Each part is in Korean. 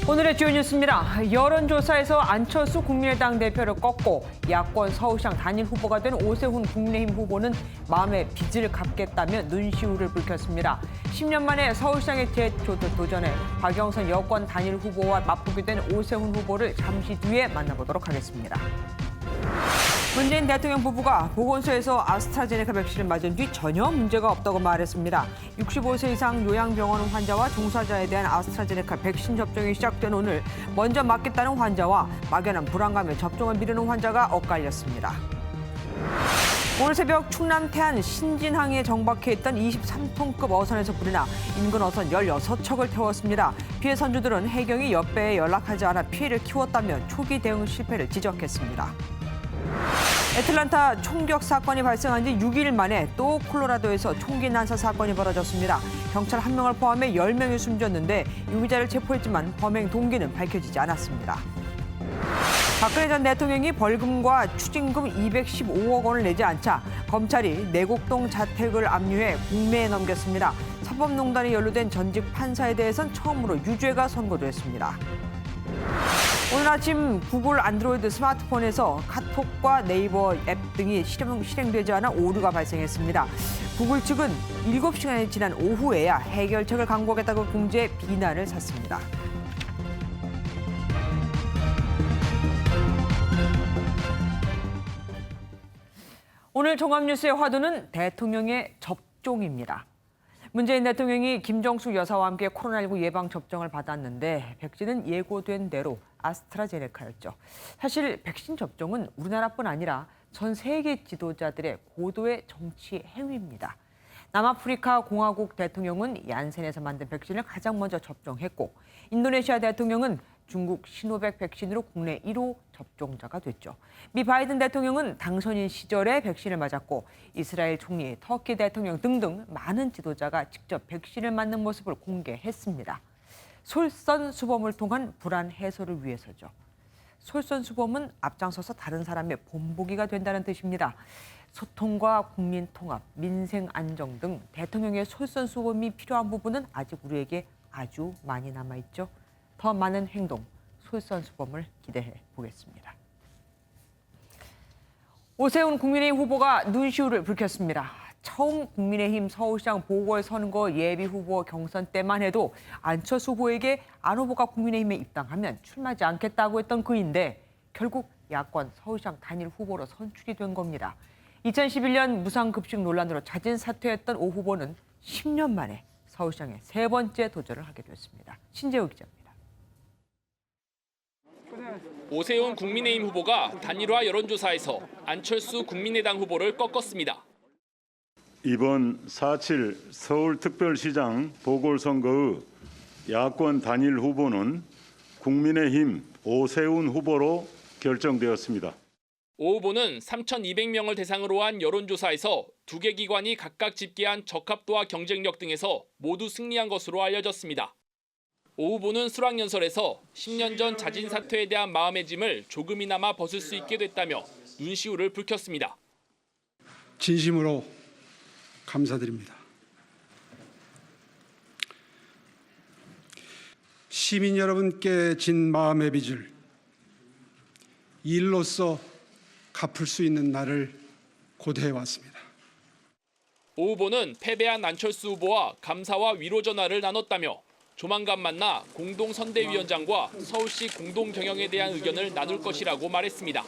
오늘의 주요 뉴스입니다. 여론조사에서 안철수 국민의당 대표를 꺾고 야권 서울시장 단일 후보가 된 오세훈 국민의힘 후보는 마음의 빚을 갚겠다며 눈시울을 붉혔습니다. 10년 만에 서울시장에 재도전해 박영선 여권 단일 후보와 맞붙게 된 오세훈 후보를 잠시 뒤에 만나보도록 하겠습니다. 문재인 대통령 부부가 보건소에서 아스트라제네카 백신을 맞은 뒤 전혀 문제가 없다고 말했습니다. 65세 이상 요양병원 환자와 종사자에 대한 아스트라제네카 백신 접종이 시작된 오늘 먼저 맞겠다는 환자와 막연한 불안감에 접종을 미루는 환자가 엇갈렸습니다. 오늘 새벽 충남 태안 신진항에 정박해 있던 23톤급 어선에서 불이 나 인근 어선 16척을 태웠습니다. 피해 선주들은 해경이 옆배에 연락하지 않아 피해를 키웠다며 초기 대응 실패를 지적했습니다. 애틀란타 총격 사건이 발생한 지 6일 만에 또 콜로라도에서 총기 난사 사건이 벌어졌습니다. 경찰 1명을 포함해 10명이 숨졌는데 용의자를 체포했지만 범행 동기는 밝혀지지 않았습니다. 박근혜 전 대통령이 벌금과 추징금 215억 원을 내지 않자 검찰이 내곡동 자택을 압류해 국내에 넘겼습니다. 사법농단에 연루된 전직 판사에 대해선 처음으로 유죄가 선고됐습니다. 오늘 아침 구글 안드로이드 스마트폰에서 카톡과 네이버 앱 등이 실행되지 않아 오류가 발생했습니다. 구글 측은 7시간이 지난 오후에야 해결책을 강구하겠다고 공지해 비난을 샀습니다. 오늘 종합뉴스의 화두는 대통령의 접종입니다. 문재인 대통령이 김정숙 여사와 함께 코로나19 예방접종을 받았는데 백신은 예고된 대로 아스트라제네카였죠. 사실 백신 접종은 우리나라뿐 아니라 전 세계 지도자들의 고도의 정치 행위입니다. 남아프리카 공화국 대통령은 얀센에서 만든 백신을 가장 먼저 접종했고 인도네시아 대통령은 중국 시노백 백신으로 국내 1호 접종자가 됐죠. 미 바이든 대통령은 당선인 시절에 백신을 맞았고 이스라엘 총리, 터키 대통령 등등 많은 지도자가 직접 백신을 맞는 모습을 공개했습니다. 솔선수범을 통한 불안 해소를 위해서죠. 솔선수범은 앞장서서 다른 사람의 본보기가 된다는 뜻입니다. 소통과 국민 통합, 민생 안정 등 대통령의 솔선수범이 필요한 부분은 아직 우리에게 아주 많이 남아있죠. 더 많은 행동, 솔선수범을 기대해 보겠습니다. 오세훈 국민의힘 후보가 눈시울을 붉혔습니다. 처음 국민의힘 서울시장 보궐선거 예비후보 경선 때만 해도 안철수 후보에게 안 후보가 국민의힘에 입당하면 출마하지 않겠다고 했던 그인데 결국 야권 서울시장 단일 후보로 선출이 된 겁니다. 2011년 무상급식 논란으로 자진 사퇴했던 오 후보는 10년 만에 서울시장에 세 번째 도전을 하게 됐습니다. 신재호 기자입니다. 오세훈 국민의힘 후보가 단일화 여론조사에서 안철수 국민의당 후보를 꺾었습니다. 이번 4.7 서울특별시장 보궐선거의 야권 단일 후보는 국민의힘 오세훈 후보로 결정되었습니다. 오 후보는 3,200명을 대상으로 한 여론조사에서 두 개 기관이 각각 집계한 적합도와 경쟁력 등에서 모두 승리한 것으로 알려졌습니다. 오 후보는 수락연설에서 10년 전 자진 사퇴에 대한 마음의 짐을 조금이나마 벗을 수 있게 됐다며 눈시울을 붉혔습니다. 진심으로 감사드립니다. 시민 여러분께 진 마음의 빚을 일로서 갚을 수 있는 날을 고대해 왔습니다. 오 후보는 패배한 안철수 후보와 감사와 위로 전화를 나눴다며 조만간 만나 공동선대위원장과 서울시 공동경영에 대한 의견을 나눌 것이라고 말했습니다.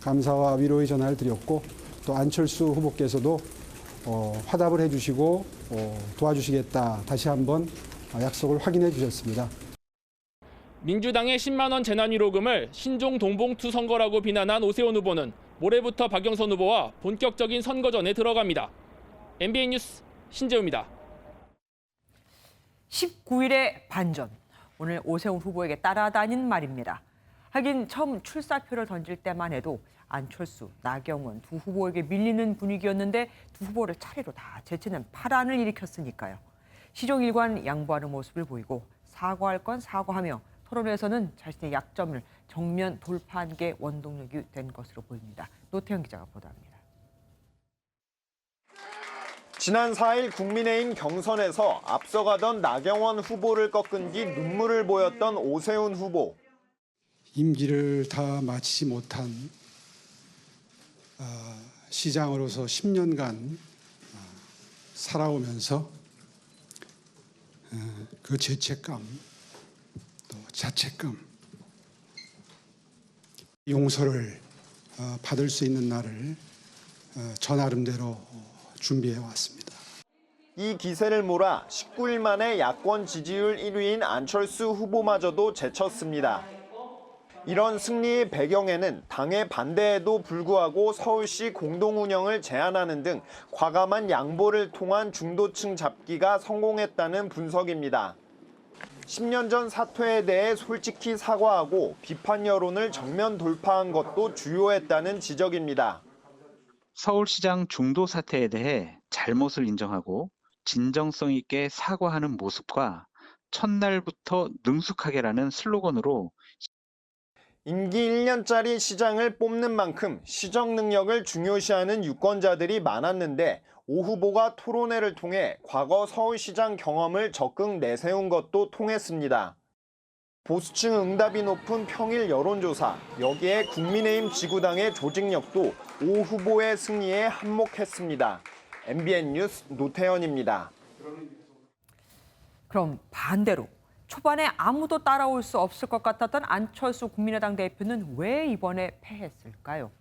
감사와 위로의 전화를 드렸고 또 안철수 후보께서도 화답을 해주시고 도와주시겠다 다시 한번 약속을 확인해 주셨습니다. 민주당의 10만 원 재난위로금을 신종 동봉투 선거라고 비난한 오세훈 후보는 모레부터 박영선 후보와 본격적인 선거전에 들어갑니다. MBN 뉴스 신재우입니다. 19일의 반전. 오늘 오세훈 후보에게 따라다닌 말입니다. 하긴 처음 출사표를 던질 때만 해도 안철수, 나경원 두 후보에게 밀리는 분위기였는데 두 후보를 차례로 다 제치는 파란을 일으켰으니까요. 시종일관 양보하는 모습을 보이고 사과할 건 사과하며 토론회에서는 자신의 약점을 정면 돌파한 게 원동력이 된 것으로 보입니다. 노태영 기자가 보도합니다. 지난 4일 국민의힘 경선에서 앞서가던 나경원 후보를 꺾은 뒤 눈물을 보였던 오세훈 후보. 임기를 다 마치지 못한 시장으로서 10년간 살아오면서 그 죄책감, 또 자책감, 용서를 받을 수 있는 날을 저 나름대로 준비해 왔습니다. 이 기세를 몰아 19일 만에 야권 지지율 1위인 안철수 후보마저도 제쳤습니다. 이런 승리의 배경에는 당의 반대에도 불구하고 서울시 공동운영을 제안하는 등 과감한 양보를 통한 중도층 잡기가 성공했다는 분석입니다. 10년 전 사퇴에 대해 솔직히 사과하고 비판 여론을 정면 돌파한 것도 주요했다는 지적입니다. 서울시장 중도 사태에 대해 잘못을 인정하고 진정성 있게 사과하는 모습과 첫날부터 능숙하게라는 슬로건으로 임기 1년짜리 시장을 뽑는 만큼 시정 능력을 중요시하는 유권자들이 많았는데 오 후보가 토론회를 통해 과거 서울시장 경험을 적극 내세운 것도 통했습니다. 보수층 응답이 높은 평일 여론조사, 여기에 국민의힘 지구당의 조직력도 오 후보의 승리에 한몫했습니다. MBN 뉴스 노태현입니다. 그럼 반대로 초반에 아무도 따라올 수 없을 것 같았던 안철수 국민의당 대표는 왜 이번에 패했을까요?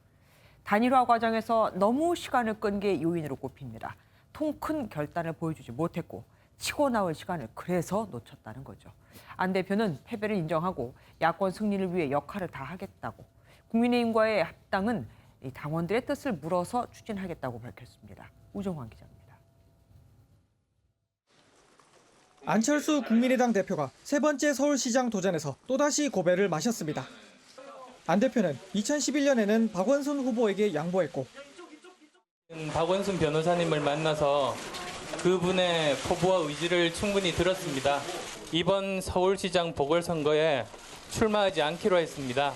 단일화 과정에서 너무 시간을 끈 게 요인으로 꼽힙니다. 통 큰 결단을 보여주지 못했고 치고 나올 시간을 그래서 놓쳤다는 거죠. 안 대표는 패배를 인정하고 야권 승리를 위해 역할을 다하겠다고, 국민의힘과의 합당은 당원들의 뜻을 물어서 추진하겠다고 밝혔습니다. 우정환 기자입니다. 안철수 국민의당 대표가 세 번째 서울시장 도전에서 또다시 고배를 마셨습니다. 안 대표는 2011년에는 박원순 후보에게 양보했고 박원순 변호사님을 만나서 그분의 포부와 의지를 충분히 들었습니다. 이번 서울시장 보궐선거에 출마하지 않기로 했습니다.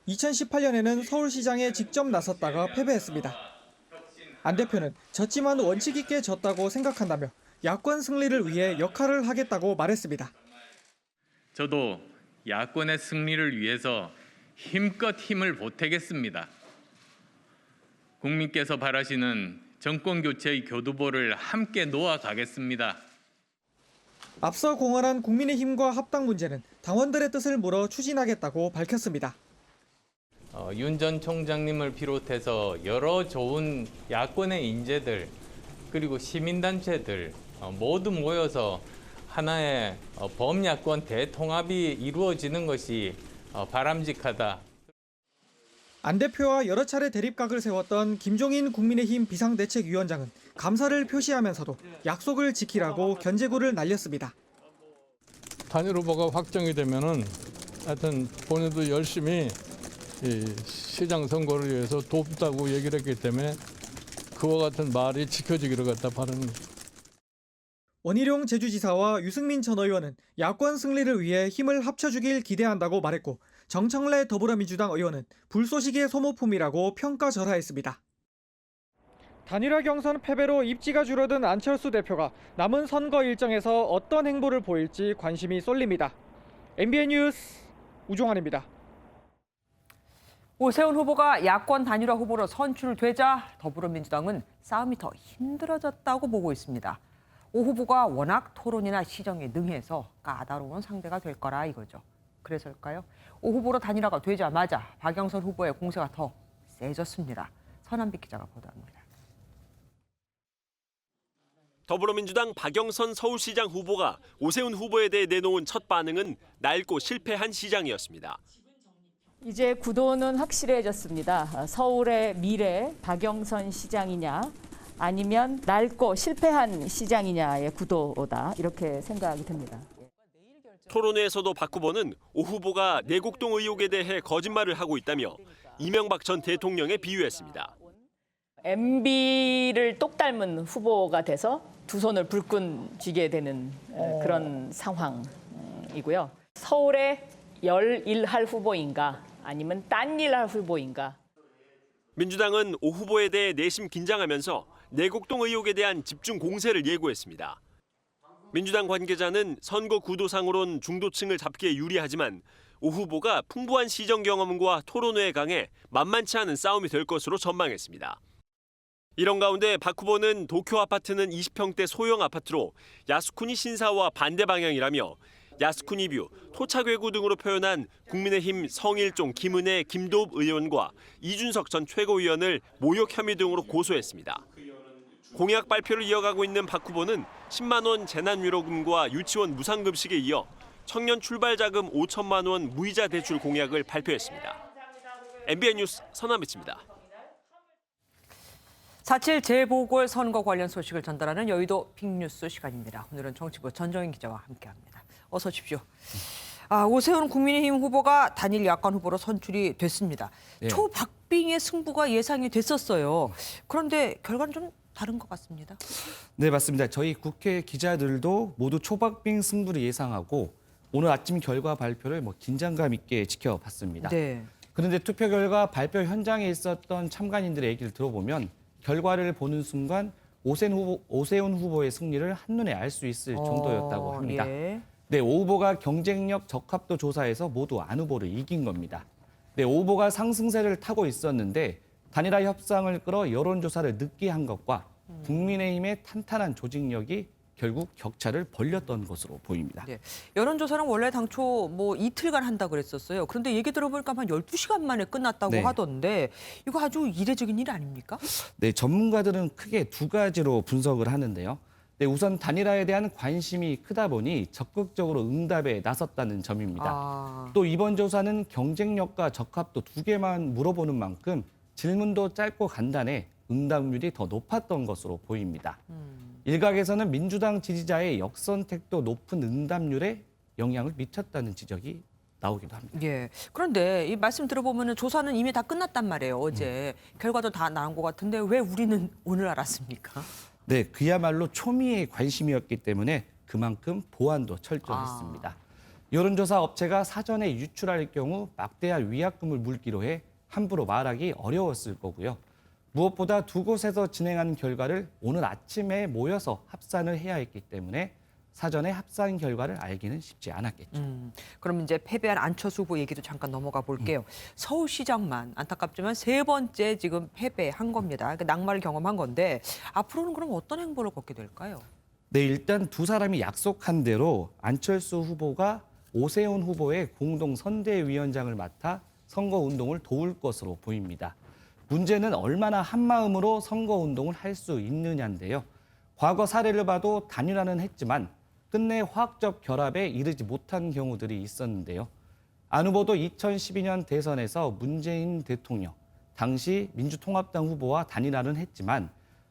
2018년에는 서울시장에 직접 나섰다가 패배했습니다. 안 대표는 졌지만 원칙 있게 졌다고 생각한다며 야권 승리를 위해 역할을 하겠다고 말했습니다. 저도 야권의 승리를 위해서 힘껏 힘을 보태겠습니다. 국민께서 바라시는 정권 교체의 교두보를 함께 놓아가겠습니다. 앞서 공언한 국민의힘과 합당 문제는 당원들의 뜻을 물어 추진하겠다고 밝혔습니다. 윤 전 총장님을 비롯해서 여러 좋은 야권의 인재들 그리고 시민단체들 모두 모여서 하나의 범야권 대통합이 이루어지는 것이 바람직하다. 안 대표와 여러 차례 대립각을 세웠던 김종인 국민의힘 비상대책위원장은 감사를 표시하면서도 약속을 지키라고 견제구를 날렸습니다. 단일 후보가 확정이 되면은 하여튼 본인도 열심히 이 시장 선거를 위해서 돕다고 얘기를 했기 때문에 그와 같은 말이 지켜지기를 갖다 바라는 거죠. 원희룡 제주지사와 유승민 전 의원은 야권 승리를 위해 힘을 합쳐주길 기대한다고 말했고 정청래 더불어민주당 의원은 불쏘시개 소모품이라고 평가절하했습니다. 단일화 경선 패배로 입지가 줄어든 안철수 대표가 남은 선거 일정에서 어떤 행보를 보일지 관심이 쏠립니다. MBN 뉴스 우종환입니다. 오세훈 후보가 야권 단일화 후보로 선출되자 더불어민주당은 싸움이 더 힘들어졌다고 보고 있습니다. 오 후보가 워낙 토론이나 시정에 능해서 까다로운 상대가 될 거라 이거죠. 그래서일까요? 오 후보로 단일화가 되자마자 박영선 후보의 공세가 더 세졌습니다. 서남빛 기자가 보도합니다. 더불어민주당 박영선 서울시장 후보가 오세훈 후보에 대해 내놓은 첫 반응은 낡고 실패한 시장이었습니다. 이제 구도는 확실해졌습니다. 서울의 미래 박영선 시장이냐 아니면 낡고 실패한 시장이냐의 구도다 이렇게 생각이 듭니다. 토론회에서도 박 후보는 오 후보가 내곡동 의혹에 대해 거짓말을 하고 있다며 이명박 전 대통령에 비유했습니다. MB를 똑 닮은 후보가 돼서 두 손을 불끈 쥐게 되는 그런 상황이고요. 서울의 열일할 후보인가 아니면 딴일할 후보인가. 민주당은 오 후보에 대해 내심 긴장하면서 내곡동 의혹에 대한 집중 공세를 예고했습니다. 민주당 관계자는 선거 구도상으론 중도층을 잡기에 유리하지만 오 후보가 풍부한 시정 경험과 토론회에 강해 만만치 않은 싸움이 될 것으로 전망했습니다. 이런 가운데 박 후보는 도쿄 아파트는 20평대 소형 아파트로 야스쿠니 신사와 반대 방향이라며 야스쿠니 뷰, 토착외구 등으로 표현한 국민의힘 성일종, 김은혜, 김도읍 의원과 이준석 전 최고위원을 모욕 혐의 등으로 고소했습니다. 공약 발표를 이어가고 있는 박 후보는 10만 원 재난위로금과 유치원 무상급식에 이어 청년 출발자금 5천만 원 무이자 대출 공약을 발표했습니다. MBN 뉴스 서남비치입니다. 4.7 재보궐 선거 관련 소식을 전달하는 여의도 빅뉴스 시간입니다. 오늘은 정치부 전정인 기자와 함께합니다. 어서 오십시오. 오세훈 국민의힘 후보가 단일 야권 후보로 선출이 됐습니다. 네. 초박빙의 승부가 예상이 됐었어요. 그런데 결과는 좀 다른 것 같습니다. 네, 맞습니다. 저희 국회 기자들도 모두 초박빙 승부를 예상하고 오늘 아침 결과 발표를 긴장감 있게 지켜봤습니다. 네. 그런데 투표 결과 발표 현장에 있었던 참관인들의 얘기를 들어보면 결과를 보는 순간 오세훈 후보의 승리를 한눈에 알 수 있을 정도였다고 합니다. 예. 네, 오 후보가 경쟁력 적합도 조사에서 모두 안 후보를 이긴 겁니다. 네, 오 후보가 상승세를 타고 있었는데 단일화 협상을 끌어 여론조사를 늦게 한 것과 국민의힘의 탄탄한 조직력이 결국 격차를 벌렸던 것으로 보입니다. 네. 여론조사는 원래 당초 이틀간 한다고 그랬었어요. 그런데 얘기 들어보니까 한 12시간 만에 끝났다고 네. 하던데 이거 아주 이례적인 일 아닙니까? 네, 전문가들은 크게 두 가지로 분석을 하는데요. 네, 우선 단일화에 대한 관심이 크다 보니 적극적으로 응답에 나섰다는 점입니다. 또 이번 조사는 경쟁력과 적합도 두 개만 물어보는 만큼 질문도 짧고 간단해 응답률이 더 높았던 것으로 보입니다. 일각에서는 민주당 지지자의 역선택도 높은 응답률에 영향을 미쳤다는 지적이 나오기도 합니다. 예. 그런데 이 말씀 들어보면 조사는 이미 다 끝났단 말이에요. 어제 결과도 다 나온 것 같은데 왜 우리는 오늘 알았습니까? 네, 그야말로 초미의 관심이었기 때문에 그만큼 보안도 철저했습니다. 여론조사 업체가 사전에 유출할 경우 막대한 위약금을 물기로 해 함부로 말하기 어려웠을 거고요. 무엇보다 두 곳에서 진행한 결과를 오늘 아침에 모여서 합산을 해야 했기 때문에 사전에 합산 결과를 알기는 쉽지 않았겠죠. 그럼 이제 패배한 안철수 후보 얘기도 잠깐 넘어가 볼게요. 서울시장만 안타깝지만 세 번째 지금 패배한 겁니다. 그러니까 낙마를 경험한 건데 앞으로는 그럼 어떤 행보를 걷게 될까요? 네, 일단 두 사람이 약속한 대로 안철수 후보가 오세훈 후보의 공동 선대위원장을 맡아 선거운동을 도울 것으로 보입니다. 문제는 얼마나 한마음으로 선거운동을 할 수 있느냐인데요. 과거 사례를 봐도 단일화는 했지만 끝내 화학적 결합에 이르지 못한 경우들이 있었는데요. 안 후보도 2012년 대선에서 문재인 대통령, 당시 민주통합당 후보와 단일화는 했지만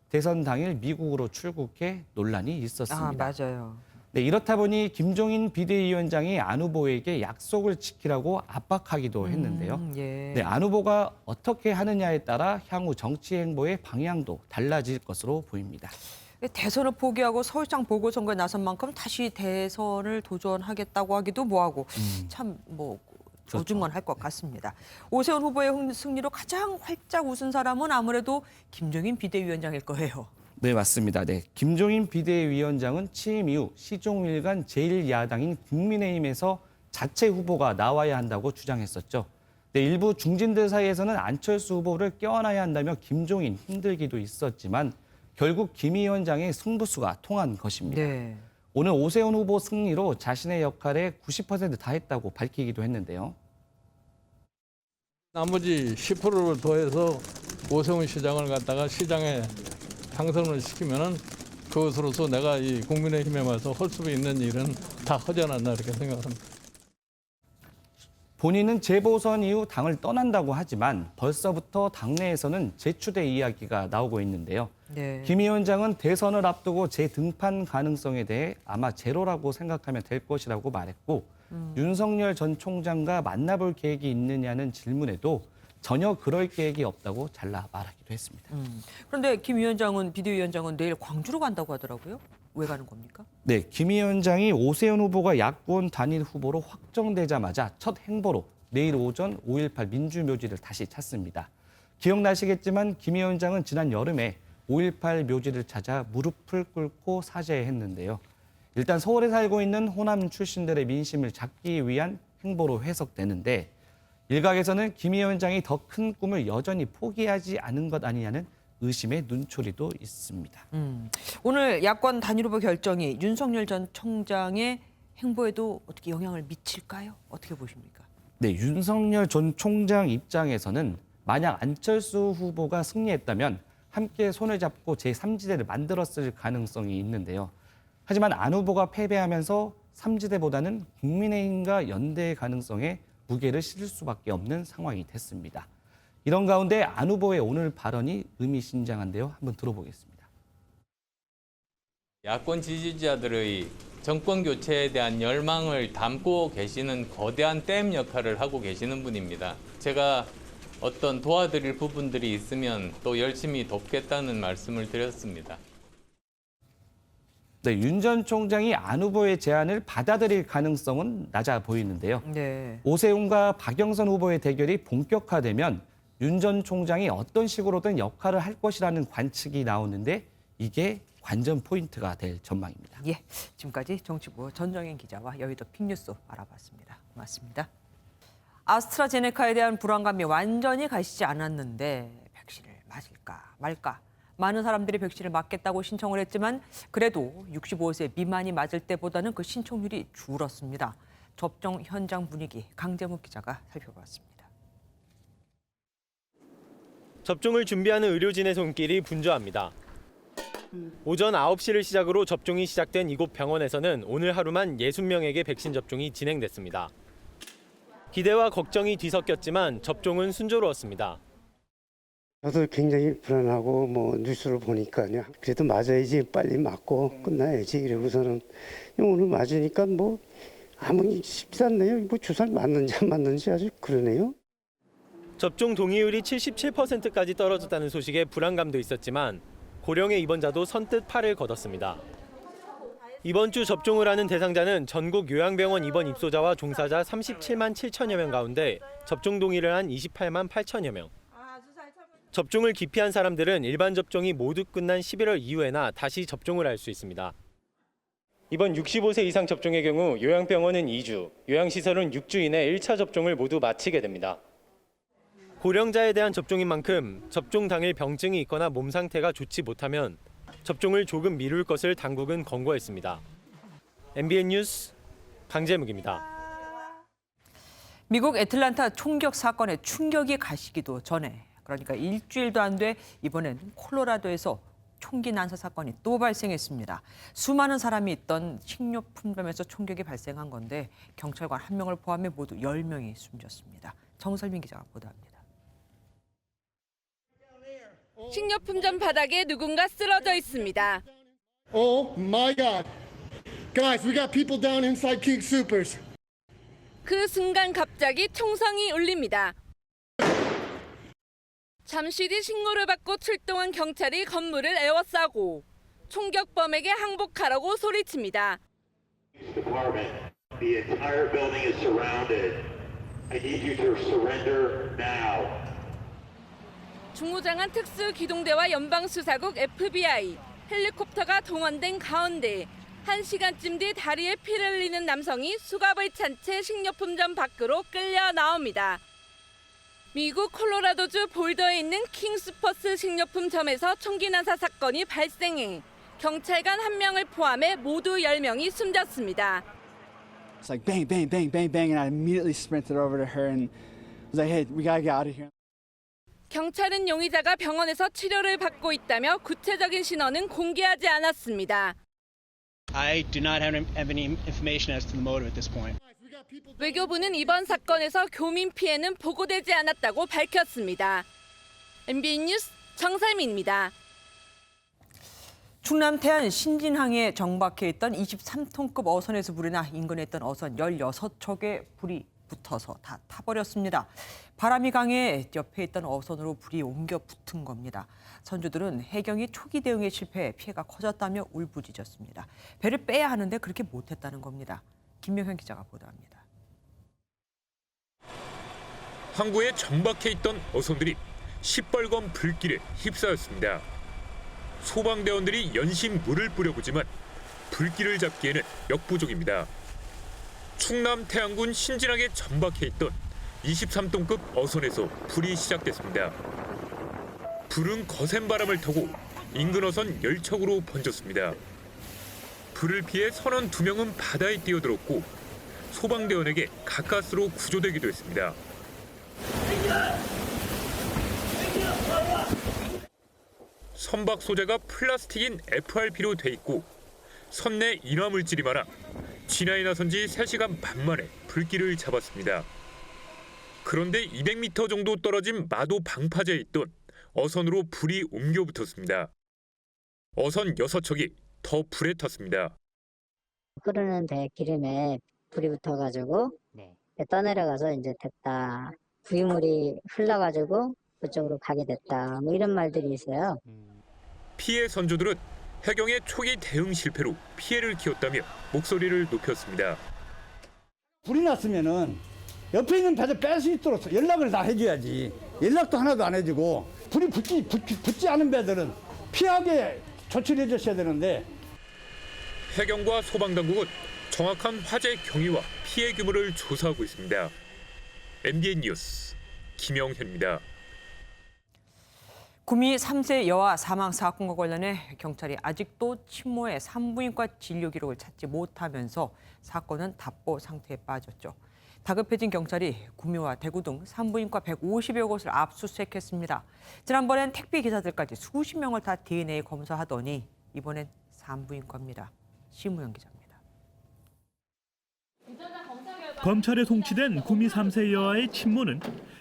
대선 당일 미국으로 출국해 논란이 있었습니다. 맞아요. 네, 이렇다 보니 김종인 비대위원장이 안 후보에게 약속을 지키라고 압박하기도 했는데요. 예. 네, 안 후보가 어떻게 하느냐에 따라 향후 정치 행보의 방향도 달라질 것으로 보입니다. 대선을 포기하고 서울시장 보궐선거에 나선 만큼 다시 대선을 도전하겠다고 하기도 뭐하고 참 조중건할 것 같습니다. 오세훈 후보의 승리로 가장 활짝 웃은 사람은 아무래도 김종인 비대위원장일 거예요. 네, 맞습니다. 네, 김종인 비대위원장은 취임 이후 시종일관 제1야당인 국민의힘에서 자체 후보가 나와야 한다고 주장했었죠. 네, 일부 중진들 사이에서는 안철수 후보를 껴안아야 한다며 김종인 힘들기도 있었지만 결국 김 위원장의 승부수가 통한 것입니다. 네. 오늘 오세훈 후보 승리로 자신의 역할에 90% 다했다고 밝히기도 했는데요. 나머지 10%를 더해서 오세훈 시장을 갖다가 시장에 당선을 시키면은 그것으로서 내가 이 국민의힘에 와서 할 수 있는 일은 다 하지 않았나 이렇게 생각합니다. 본인은 재보선 이후 당을 떠난다고 하지만 벌써부터 당내에서는 재추대 이야기가 나오고 있는데요. 네. 김 위원장은 대선을 앞두고 재등판 가능성에 대해 아마 제로라고 생각하면 될 것이라고 말했고 윤석열 전 총장과 만나볼 계획이 있느냐는 질문에도 전혀 그럴 계획이 없다고 잘라 말하기도 했습니다. 그런데 김 위원장은 비대위원장은 내일 광주로 간다고 하더라고요. 왜 가는 겁니까? 네, 김 위원장이 오세훈 후보가 야권 단일 후보로 확정되자마자 첫 행보로 내일 오전 5.18 민주묘지를 다시 찾습니다. 기억나시겠지만 김 위원장은 지난 여름에 5.18 묘지를 찾아 무릎을 꿇고 사죄했는데요. 일단 서울에 살고 있는 호남 출신들의 민심을 잡기 위한 행보로 해석되는데 일각에서는 김 위원장이 더 큰 꿈을 여전히 포기하지 않은 것 아니냐는 의심의 눈초리도 있습니다. 오늘 야권 단일 후보 결정이 윤석열 전 총장의 행보에도 어떻게 영향을 미칠까요? 어떻게 보십니까? 네, 윤석열 전 총장 입장에서는 만약 안철수 후보가 승리했다면 함께 손을 잡고 제3지대를 만들었을 가능성이 있는데요. 하지만 안 후보가 패배하면서 3지대보다는 국민의힘과 연대의 가능성에 무게를 실을 수밖에 없는 상황이 됐습니다. 이런 가운데 안 후보의 오늘 발언이 의미심장한데요. 한번 들어보겠습니다. 야권 지지자들의 정권 교체에 대한 열망을 담고 계시는 거대한 댐 역할을 하고 계시는 분입니다. 제가 어떤 도와드릴 부분들이 있으면 또 열심히 돕겠다는 말씀을 드렸습니다. 네, 윤 전 총장이 안 후보의 제안을 받아들일 가능성은 낮아 보이는데요. 네. 오세훈과 박영선 후보의 대결이 본격화되면 윤 전 총장이 어떤 식으로든 역할을 할 것이라는 관측이 나오는데 이게 관전 포인트가 될 전망입니다. 예, 지금까지 정치부 전정현 기자와 여의도 픽뉴스 알아봤습니다. 고맙습니다. 아스트라제네카에 대한 불안감이 완전히 가시지 않았는데 백신을 맞을까 말까. 많은 사람들이 백신을 맞겠다고 신청을 했지만 그래도 65세 미만이 맞을 때보다는 그 신청률이 줄었습니다. 접종 현장 분위기 강재묵 기자가 살펴봤습니다. 접종을 준비하는 의료진의 손길이 분주합니다. 오전 9시를 시작으로 접종이 시작된 이곳 병원에서는 오늘 하루만 60명에게 백신 접종이 진행됐습니다. 기대와 걱정이 뒤섞였지만 접종은 순조로웠습니다. 저도 굉장히 불안하고 뉴스를 보니까요. 그래도 맞아야지 빨리 맞고 끝나야지 이러고서는 오늘 맞으니까 아무 쉽지 않네요. 주사를 맞는지 안 맞는지 아주 그러네요. 접종 동의율이 77%까지 떨어졌다는 소식에 불안감도 있었지만 고령의 입원자도 선뜻 팔을 걷었습니다. 이번 주 접종을 하는 대상자는 전국 요양병원 입원 입소자와 종사자 37만 7천여 명 가운데 접종 동의를 한 28만 8천여 명. 접종을 기피한 사람들은 일반 접종이 모두 끝난 11월 이후에나 다시 접종을 할 수 있습니다. 이번 65세 이상 접종의 경우 요양병원은 2주, 요양시설은 6주 이내 1차 접종을 모두 마치게 됩니다. 고령자에 대한 접종인 만큼 접종 당일 병증이 있거나 몸 상태가 좋지 못하면 접종을 조금 미룰 것을 당국은 권고했습니다. MBN 뉴스 강재묵입니다. 미국 애틀랜타 총격 사건의 충격이 가시기도 전에 그러니까 일주일도 안 돼 이번엔 콜로라도에서 총기 난사 사건이 또 발생했습니다. 수많은 사람이 있던 식료품점에서 총격이 발생한 건데 경찰관 1명을 포함해 모두 10명이 숨졌습니다. 정설민 기자가 보도합니다. 식료품점 바닥에 누군가 쓰러져 있습니다. Oh my God. Guys, we got people down inside King Supers. 그 순간 갑자기 총성이 울립니다. 잠시 뒤 신고를 받고 출동한 경찰이 건물을 에워싸고 총격범에게 항복하라고 소리칩니다. The entire building is surrounded. I need you to surrender now. 중무장한 특수기동대와 연방수사국 FBI, 헬리콥터가 동원된 가운데 1시간쯤 뒤 다리에 피를 흘리는 남성이 수갑을 찬 채 식료품점 밖으로 끌려 나옵니다. 미국 콜로라도주 볼더에 있는 킹스퍼스 식료품점에서 총기 난사 사건이 발생해 경찰관 1명을 포함해 모두 10명이 숨졌습니다. It's like bang, bang, bang, bang, bang, and I immediately sprinted over to her and was like, hey, we gotta get out of here. 경찰은 용의자가 병원에서 치료를 받고 있다며 구체적인 신원은 공개하지 않았습니다. I do not have any information as to the motive at this point. 외교부는 이번 사건에서 교민 피해는 보고되지 않았다고 밝혔습니다. MBN 뉴스 정설민입니다. 충남 태안 신진항에 정박해 있던 23톤급 어선에서 불이 나 인근에 있던 어선 16척에 불이 붙어서 다 타버렸습니다. 바람이 강해 옆에 있던 어선으로 불이 옮겨 붙은 겁니다. 선주들은 해경이 초기 대응에 실패해 피해가 커졌다며 울부짖었습니다. 배를 빼야 하는데 그렇게 못했다는 겁니다. 김명현 기자가 보도합니다. 항구에 정박해 있던 어선들이 시뻘건 불길에 휩싸였습니다. 소방대원들이 연신 물을 뿌려보지만 불길을 잡기에는 역부족입니다. 충남 태안군 신진항에 전박해 있던 23톤급 어선에서 불이 시작됐습니다. 불은 거센 바람을 타고 인근 어선 10척으로 번졌습니다. 불을 피해 선원 2명은 바다에 뛰어들었고 소방대원에게 가까스로 구조되기도 했습니다. 선박 소재가 플라스틱인 FRP로 돼 있고 선 내 인화물질이 많아 진화에 나선 지 3시간 반 만에 불길을 잡았습니다. 그런데 200m 정도 떨어진 마도 방파제에 있던 어선으로 불이 옮겨 붙었습니다. 어선 6척이 더 불에 탔습니다. 끓는 배 기름에 불이 붙어가지고 떠내려가서 이제 됐다. 부유물이 흘러가지고 그쪽으로 가게 됐다. 뭐 이런 말들이 있어요. 피해 선조들은 해경의 초기 대응 실패로 피해를 키웠다며 목소리를 높였습니다. 불이 났으면은 옆에 있는 배를 뺄 수 있도록 연락을 다 해줘야지. 연락도 하나도 안 해주고 불이 붙지 않은 배들은 피하게 조치를 해줬어야 되는데. 해경과 소방당국은 정확한 화재 경위와 피해 규모를 조사하고 있습니다. MBN 뉴스 김영현입니다. 구미 3세 여아 사망 사건과 관련해 경찰이 아직도 친모의 산부인과 진료 기록을 찾지 못하면서 사건은 답보 상태에 빠졌죠. 다급해진 경찰이 구미와 대구 등 산부인과 150여 곳을 압수수색했습니다. 지난번엔 택배 기사들까지 수십 명을 다 DNA 검사하더니 이번엔 산부인과입니다. 심우영 기자입니다. 검찰에 송치된 구미 3세 여아의 친모는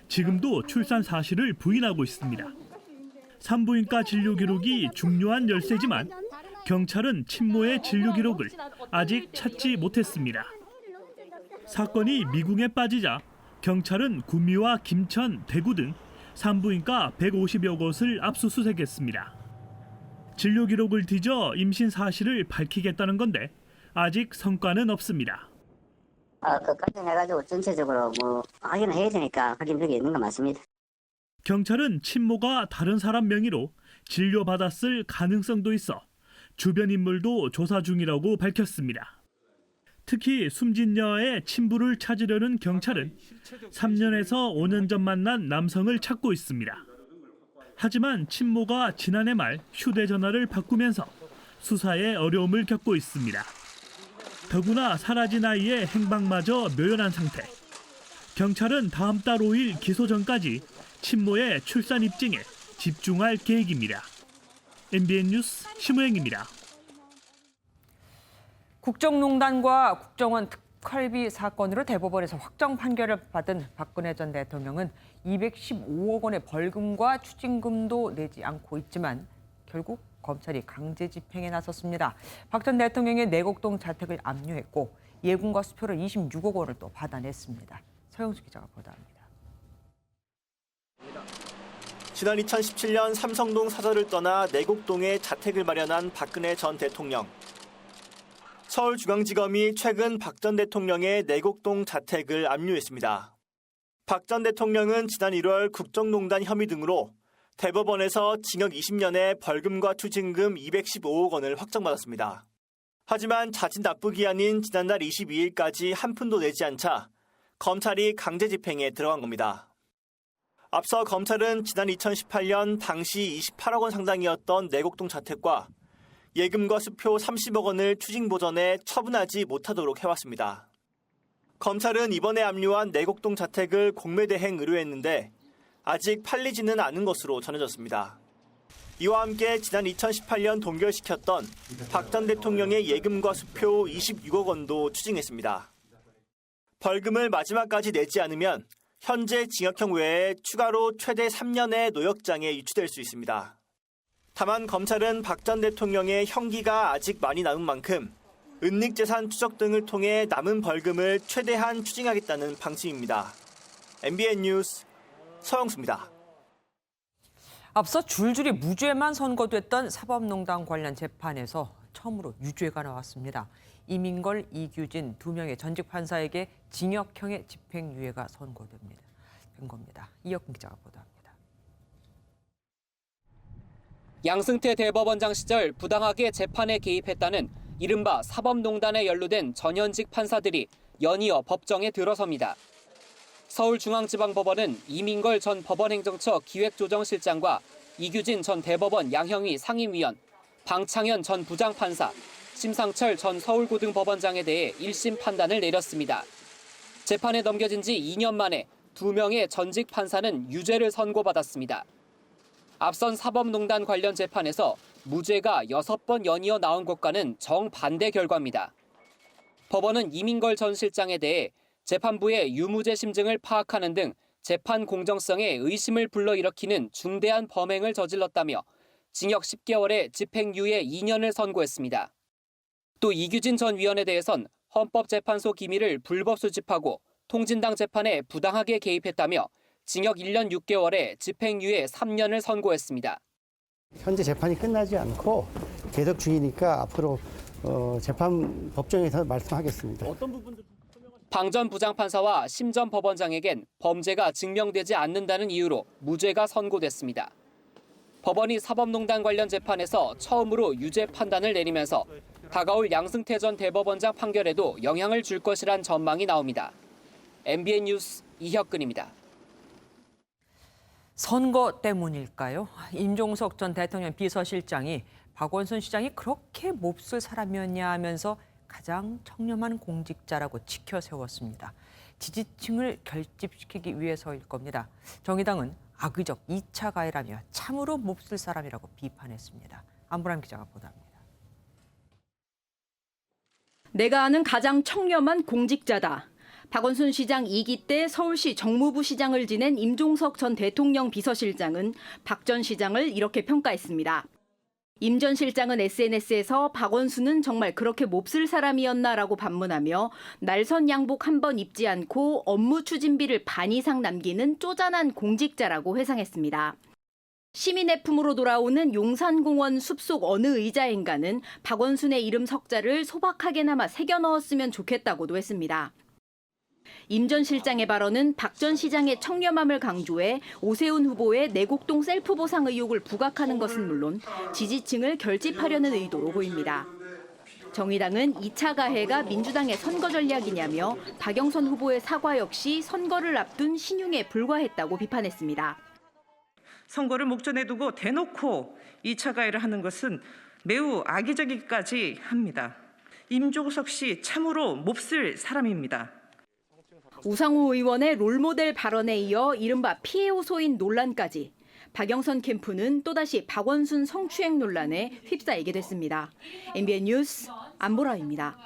지금도 출산 사실을 부인하고 있습니다. 산부인과 진료 기록이 중요한 열쇠지만 경찰은 친모의 진료 기록을 아직 찾지 못했습니다. 사건이 미궁에 빠지자 경찰은 구미와 김천, 대구 등 산부인과 150여 곳을 압수수색했습니다. 진료 기록을 뒤져 임신 사실을 밝히겠다는 건데 아직 성과는 없습니다. 그까지 해가지고 전체적으로 뭐 확인을 해야 되니까 확인되게 있는 건 맞습니다. 경찰은 친모가 다른 사람 명의로 진료받았을 가능성도 있어 주변 인물도 조사 중이라고 밝혔습니다. 특히 숨진 여아의 친부를 찾으려는 경찰은 3년에서 5년 전 만난 남성을 찾고 있습니다. 하지만 친모가 지난해 말 휴대전화를 바꾸면서 수사에 어려움을 겪고 있습니다. 더구나 사라진 아이의 행방마저 묘연한 상태. 경찰은 다음 달 5일 기소 전까지 친모의 출산 입증에 집중할 계획입니다. MBN 뉴스 심우영입니다. 국정농단과 국정원 특활비 사건으로 대법원에서 확정 판결을 받은 박근혜 전 대통령은 215억 원의 벌금과 추징금도 내지 않고 있지만 결국 검찰이 강제 집행에 나섰습니다. 박 전 대통령의 내곡동 자택을 압류했고 예금과 수표를 26억 원을 또 받아냈습니다. 서영수 기자가 보도합니다. 지난 2017년 삼성동 사저를 떠나 내곡동에 자택을 마련한 박근혜 전 대통령. 서울중앙지검이 최근 박 전 대통령의 내곡동 자택을 압류했습니다. 박 전 대통령은 지난 1월 국정농단 혐의 등으로 대법원에서 징역 20년에 벌금과 추징금 215억 원을 확정받았습니다. 하지만 자진 납부기한인 지난달 22일까지 한 푼도 내지 않자 검찰이 강제 집행에 들어간 겁니다. 앞서 검찰은 지난 2018년 당시 28억 원 상당이었던 내곡동 자택과 예금과 수표 30억 원을 추징 보전에 처분하지 못하도록 해왔습니다. 검찰은 이번에 압류한 내곡동 자택을 공매대행 의뢰했는데 아직 팔리지는 않은 것으로 전해졌습니다. 이와 함께 지난 2018년 동결시켰던 박 전 대통령의 예금과 수표 26억 원도 추징했습니다. 벌금을 마지막까지 내지 않으면 현재 징역형 외에 추가로 최대 3년의 노역장에 유치될 수 있습니다. 다만 검찰은 박 전 대통령의 형기가 아직 많이 남은 만큼 은닉재산 추적 등을 통해 남은 벌금을 최대한 추징하겠다는 방침입니다. MBN 뉴스 서영수입니다. 앞서 줄줄이 무죄만 선고됐던 사법농단 관련 재판에서 처음으로 유죄가 나왔습니다. 이민걸, 이규진 두 명의 전직 판사에게 징역형의 집행유예가 선고된 겁니다. 이혁근 기자가 보도합니다. 양승태 대법원장 시절 부당하게 재판에 개입했다는 이른바 사법농단에 연루된 전현직 판사들이 연이어 법정에 들어섭니다. 서울중앙지방법원은 이민걸 전 법원행정처 기획조정실장과 이규진 전 대법원 양형위 상임위원, 방창현 전 부장판사, 심상철 전 서울고등법원장에 대해 1심 판단을 내렸습니다. 재판에 넘겨진 지 2년 만에 2명의 전직 판사는 유죄를 선고받았습니다. 앞선 사법농단 관련 재판에서 무죄가 6번 연이어 나온 것과는 정반대 결과입니다. 법원은 이민걸 전 실장에 대해 재판부의 유무죄 심증을 파악하는 등 재판 공정성에 의심을 불러일으키는 중대한 범행을 저질렀다며 징역 10개월에 집행유예 2년을 선고했습니다. 또 이규진 전 위원에 대해선 헌법재판소 기밀을 불법 수집하고 통진당 재판에 부당하게 개입했다며 징역 1년 6개월에 집행유예 3년을 선고했습니다. 현재 재판이 끝나지 않고 계속 중이니까 앞으로 재판 법정에서 말씀하겠습니다. 방 전 부장판사와 심 전 법원장에겐 범죄가 증명되지 않는다는 이유로 무죄가 선고됐습니다. 법원이 사법농단 관련 재판에서 처음으로 유죄 판단을 내리면서 다가올 양승태 전 대법원장 판결에도 영향을 줄 것이란 전망이 나옵니다. MBN 뉴스 이혁근입니다. 선거 때문일까요? 임종석 전 대통령 비서실장이 박원순 시장이 그렇게 몹쓸 사람이었냐 하면서 가장 청렴한 공직자라고 치켜 세웠습니다. 지지층을 결집시키기 위해서일 겁니다. 정의당은 악의적 2차 가해라며 참으로 몹쓸 사람이라고 비판했습니다. 안보람 기자가 보도합니다. 내가 아는 가장 청렴한 공직자다. 박원순 시장 2기 때 서울시 정무부 시장을 지낸 임종석 전 대통령 비서실장은 박 전 시장을 이렇게 평가했습니다. 임 전 실장은 SNS에서 박원순은 정말 그렇게 몹쓸 사람이었나라고 반문하며 날선 양복 한 번 입지 않고 업무 추진비를 반 이상 남기는 쪼잔한 공직자라고 회상했습니다. 시민의 품으로 돌아오는 용산공원 숲속 어느 의자인가는 박원순의 이름 석자를 소박하게나마 새겨 넣었으면 좋겠다고도 했습니다. 임 전 실장의 발언은 박 전 시장의 청렴함을 강조해 오세훈 후보의 내곡동 셀프 보상 의혹을 부각하는 것은 물론 지지층을 결집하려는 의도로 보입니다. 정의당은 2차 가해가 민주당의 선거 전략이냐며 박영선 후보의 사과 역시 선거를 앞둔 신용에 불과했다고 비판했습니다. 선거를 목전에 두고 대놓고 2차 가해를 하는 것은 매우 악의적이기까지 합니다. 임종석 씨 참으로 몹쓸 사람입니다. 우상호 의원의 롤모델 발언에 이어 이른바 피해 호소인 논란까지 박영선 캠프는 또다시 박원순 성추행 논란에 휩싸이게 됐습니다. MBN 뉴스 안보라입니다.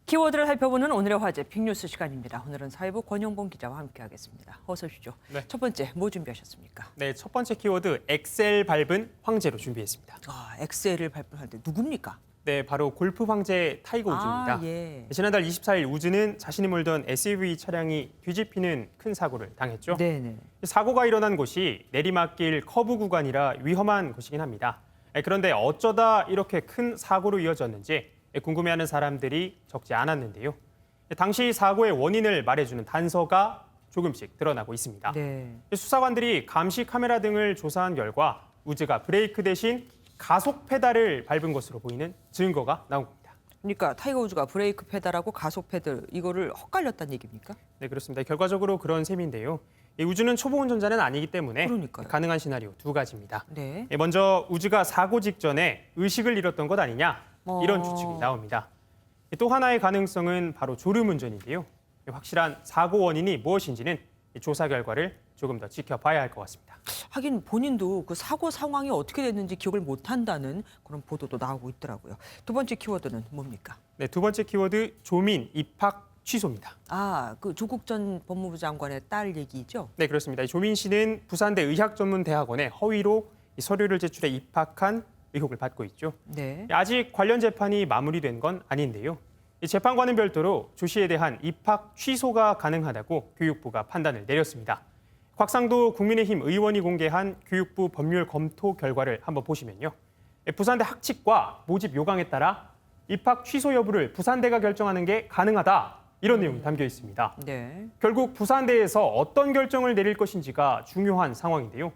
키워드를 살펴보는 오늘의 화제 빅뉴스 시간입니다. 오늘은 사회부 권영봉 기자와 함께하겠습니다. 어서 오십시오. 네. 첫 번째 뭐 준비하셨습니까? 네, 첫 번째 키워드 엑셀 밟은 황제로 준비했습니다. 엑셀을 밟은 누굽니까? 네, 바로 골프 황제 타이거 우즈입니다. 예. 지난달 24일 우즈는 자신이 몰던 SUV 차량이 뒤집히는 큰 사고를 당했죠. 네네. 사고가 일어난 곳이 내리막길 커브 구간이라 위험한 곳이긴 합니다. 그런데 어쩌다 이렇게 큰 사고로 이어졌는지 궁금해하는 사람들이 적지 않았는데요. 당시 사고의 원인을 말해주는 단서가 조금씩 드러나고 있습니다. 네. 수사관들이 감시 카메라 등을 조사한 결과 우즈가 브레이크 대신 가속 페달을 밟은 것으로 보이는 증거가 나온 겁니다. 그러니까 타이거 우즈가 브레이크 페달하고 가속 페달 이거를 헛갈렸다는 얘기입니까? 네, 그렇습니다. 결과적으로 그런 셈인데요. 우즈는 초보 운전자는 아니기 때문에 그러니까요. 가능한 시나리오 두 가지입니다. 네. 먼저 우즈가 사고 직전에 의식을 잃었던 것 아니냐 이런 추측이 나옵니다. 또 하나의 가능성은 바로 졸음운전인데요. 확실한 사고 원인이 무엇인지는 조사 결과를 조금 더 지켜봐야 할 것 같습니다. 하긴 본인도 그 사고 상황이 어떻게 됐는지 기억을 못한다는 그런 보도도 나오고 있더라고요. 두 번째 키워드는 뭡니까? 네, 두 번째 키워드 조민 입학 취소입니다. 그 조국 전 법무부 장관의 딸 얘기죠? 네, 그렇습니다. 조민 씨는 부산대 의학전문대학원에 허위로 서류를 제출해 입학한 의혹을 받고 있죠. 네. 아직 관련 재판이 마무리된 건 아닌데요. 재판과는 별도로 조 씨에 대한 입학 취소가 가능하다고 교육부가 판단을 내렸습니다. 곽상도 국민의힘 의원이 공개한 교육부 법률 검토 결과를 한번 보시면요. 부산대 학칙과 모집 요강에 따라 입학 취소 여부를 부산대가 결정하는 게 가능하다. 이런 내용이 담겨 있습니다. 네. 결국 부산대에서 어떤 결정을 내릴 것인지가 중요한 상황인데요.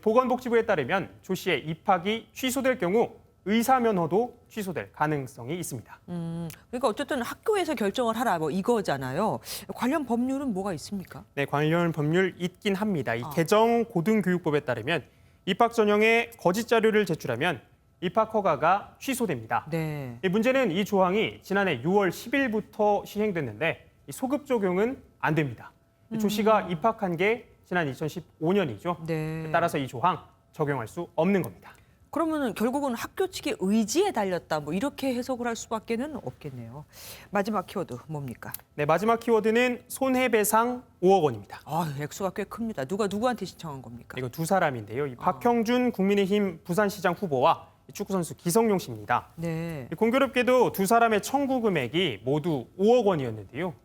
보건복지부에 따르면 조 씨의 입학이 취소될 경우 의사 면허도 취소될 가능성이 있습니다. 그러니까 어쨌든 학교에서 결정을 하라 뭐 이거잖아요. 관련 법률은 뭐가 있습니까? 네, 관련 법률 있긴 합니다. 이 개정 고등교육법에 따르면 입학 전형에 거짓 자료를 제출하면 입학 허가가 취소됩니다. 네. 문제는 이 조항이 지난해 6월 10일부터 시행됐는데 소급 적용은 안 됩니다. 조 씨가 입학한 게 지난 2015년이죠. 네. 따라서 이 조항 적용할 수 없는 겁니다. 그러면 결국은 학교 측의 의지에 달렸다 뭐 이렇게 해석을 할 수밖에는 없겠네요. 마지막 키워드 뭡니까? 네, 마지막 키워드는 손해배상 5억 원입니다. 액수가 꽤 큽니다. 누가 누구한테 신청한 겁니까? 이거 두 사람인데요. 이 박형준 국민의힘 부산시장 후보와 축구선수 기성용 씨입니다. 네. 공교롭게도 두 사람의 청구 금액이 모두 5억 원이었는데요.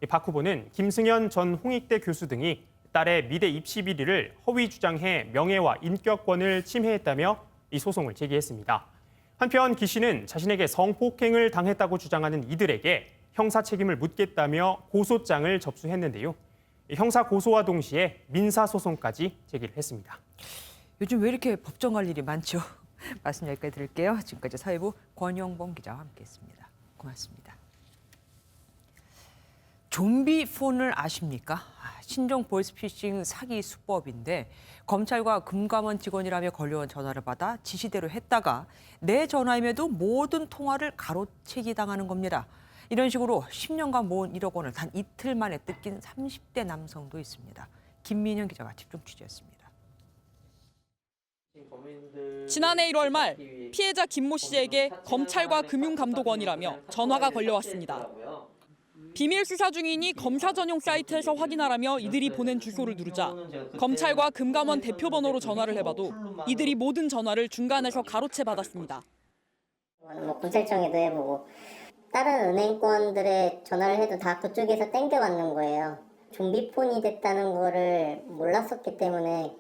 박 후보는 김승현 전 홍익대 교수 등이 딸의 미대 입시 비리를 허위 주장해 명예와 인격권을 침해했다며 이 소송을 제기했습니다. 한편 기 씨는 자신에게 성폭행을 당했다고 주장하는 이들에게 형사 책임을 묻겠다며 고소장을 접수했는데요. 형사 고소와 동시에 민사 소송까지 제기를 했습니다. 요즘 왜 이렇게 법정 갈 일이 많죠? 말씀 여기까지 드릴게요. 지금까지 사회부 권영봉 기자와 함께했습니다. 고맙습니다. 좀비 폰을 아십니까? 신종 보이스피싱 사기 수법인데 검찰과 금감원 직원이라며 걸려온 전화를 받아 지시대로 했다가 내 전화임에도 모든 통화를 가로채기 당하는 겁니다. 이런 식으로 10년간 모은 1억 원을 단 이틀 만에 뜯긴 30대 남성도 있습니다. 김민현 기자가 집중 취재했습니다. 지난해 1월 말 피해자 김모 씨에게 검찰과 금융감독원이라며 전화가 걸려왔습니다. 비밀 수사 중이니 검사 전용 사이트에서 확인하라며 이들이 보낸 주소를 누르자 검찰과 금감원 대표 번호로 전화를 해봐도 이들이 모든 전화를 중간에서 가로채 받았습니다. 검찰청에도 해보고 다른 은행권들의 전화를 해도 다 그쪽에서 땡겨받는 거예요. 좀비폰이 됐다는 거를 몰랐었기 때문에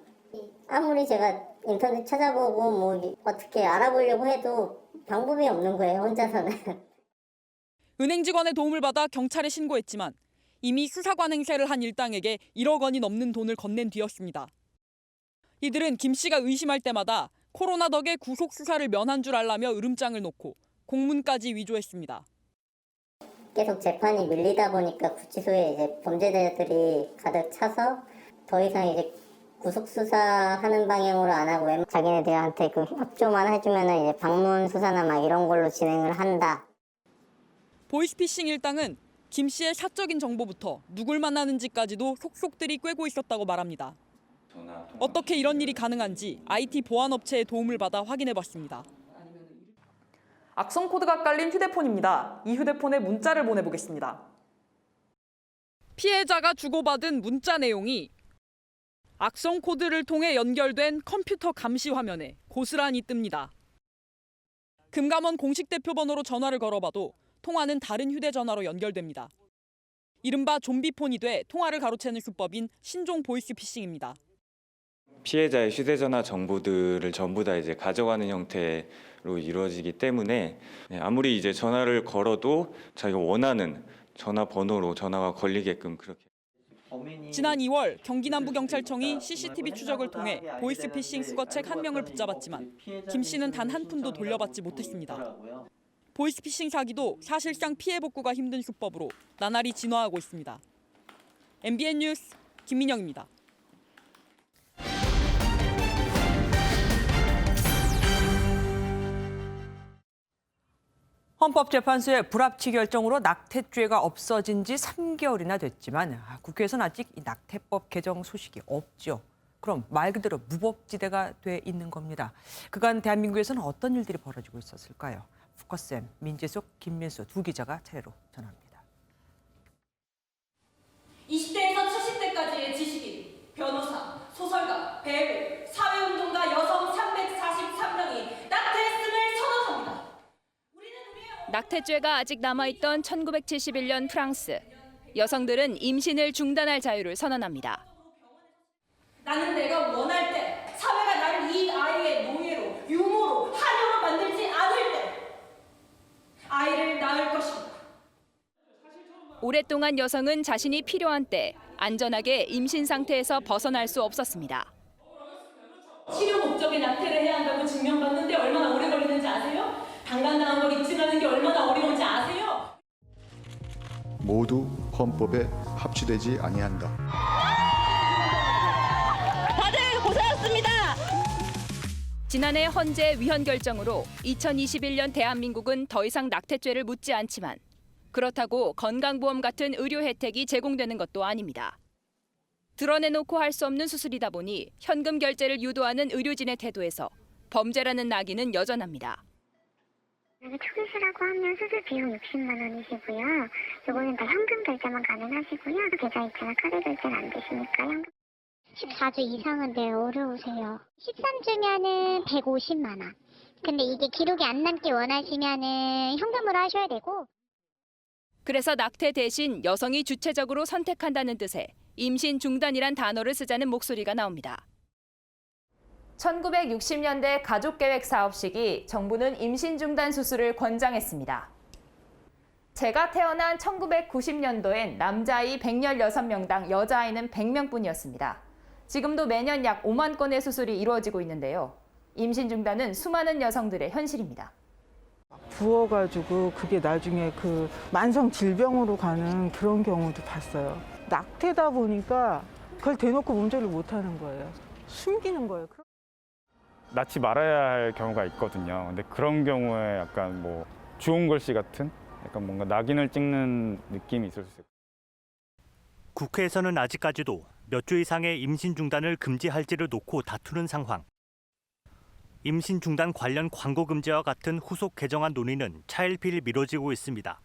아무리 제가 인터넷 찾아보고 뭐 어떻게 알아보려고 해도 방법이 없는 거예요, 혼자서는. 은행 직원의 도움을 받아 경찰에 신고했지만 이미 수사관 행세를 한 일당에게 1억 원이 넘는 돈을 건넨 뒤였습니다. 이들은 김 씨가 의심할 때마다 코로나 덕에 구속 수사를 면한 줄 알라며 으름장을 놓고 공문까지 위조했습니다. 계속 재판이 밀리다 보니까 구치소에 이제 범죄자들이 가득 차서 더 이상 이제 구속 수사하는 방향으로 안 하고 자기네들한테 그 협조만 해주면은 이제 방문 수사나 막 이런 걸로 진행을 한다. 보이스피싱 일당은 김 씨의 사적인 정보부터 누굴 만나는지까지도 속속들이 꿰고 있었다고 말합니다. 어떻게 이런 일이 가능한지 IT 보안업체의 도움을 받아 확인해봤습니다. 악성 코드가 깔린 휴대폰입니다. 이 휴대폰에 문자를 보내보겠습니다. 피해자가 주고받은 문자 내용이 악성 코드를 통해 연결된 컴퓨터 감시 화면에 고스란히 뜹니다. 금감원 공식 대표 번호로 전화를 걸어봐도 통화는 다른 휴대전화로 연결됩니다. 이른바 좀비폰이 돼 통화를 가로채는 수법인 신종 보이스피싱입니다. 피해자의 휴대전화 정보들을 전부 다 이제 가져가는 형태로 이루어지기 때문에 아무리 이제 전화를 걸어도 자기가 원하는 전화번호로 전화가 걸리게끔 그렇게. 지난 2월 경기 남부경찰청이 CCTV 추적을 통해 보이스피싱 수거책 1명을 붙잡았지만 김 씨는 단 한 푼도 돌려받지 못했습니다. 보이스피싱 사기도 사실상 피해 복구가 힘든 수법으로 나날이 진화하고 있습니다. MBN 뉴스 김민영입니다. 헌법재판소의 불합치 결정으로 낙태죄가 없어진 지 3개월이나 됐지만 국회에서는 아직 이 낙태법 개정 소식이 없죠. 그럼 말 그대로 무법지대가 돼 있는 겁니다. 그간 대한민국에서는 어떤 일들이 벌어지고 있었을까요? 포커스엠 민지숙, 김민수 두 기자가 차례로 전합니다. 20대에서 70대까지의 지식인, 변호사, 소설가, 배우, 사회운동가 여성 343명이 낙태했음을 선언합니다. 낙태죄가 아직 남아있던 1971년 프랑스. 여성들은 임신을 중단할 자유를 선언합니다. 나는 내가 원할 때, 사회가 나를 이 아이의 노예로, 유모로, 하녀로 만들지 않을 때 아이를 오랫동안 여성은 자신이 필요한 때 안전하게 임신 상태에서 벗어날 수 없었습니다. 치료 목적의 낙태를 해야 한다고 증명받는데 얼마나 오래 걸리는지 아세요? 강간당한 걸 입증하는 게 얼마나 어려운지 아세요? 모두 헌법에 합치되지 아니한다. 다들 고생하셨습니다. 지난해 헌재 위헌 결정으로 2021년 대한민국은 더 이상 낙태죄를 묻지 않지만 그렇다고 건강보험 같은 의료 혜택이 제공되는 것도 아닙니다. 드러내놓고 할 수 없는 수술이다 보니 현금 결제를 유도하는 의료진의 태도에서 범죄라는 낙인은 여전합니다. 초기수라고 하면 수술 비용 60만 원이시고요. 요거는 다 현금 결제만 가능하시고요. 계좌 이체나 카드 결제는 안 되시니까 현금. 14주 이상은 네, 어려우세요. 13주면은 150만 원. 근데 이게 기록이 안 남게 원하시면은 현금으로 하셔야 되고. 그래서 낙태 대신 여성이 주체적으로 선택한다는 뜻의 임신 중단이란 단어를 쓰자는 목소리가 나옵니다. 1960년대 가족계획 사업 시기 정부는 임신 중단 수술을 권장했습니다. 제가 태어난 1990년도엔 남자아이 116명당 여자아이는 100명뿐이었습니다. 지금도 매년 약 5만 건의 수술이 이루어지고 있는데요. 임신 중단은 수많은 여성들의 현실입니다. 부어가지고 그게 나중에 그 만성 질병으로 가는 그런 경우도 봤어요. 낙태다 보니까 그걸 대놓고 문제를 못 하는 거예요. 숨기는 거예요. 낳지 말아야 할 경우가 있거든요. 근데 그런 경우에 약간 뭐 주홍 글씨 같은 약간 뭔가 낙인을 찍는 느낌이 있을 수 있어요. 국회에서는 아직까지도 몇 주 이상의 임신 중단을 금지할지를 놓고 다투는 상황. 임신 중단 관련 광고 금지와 같은 후속 개정안 논의는 차일피일 미뤄지고 있습니다.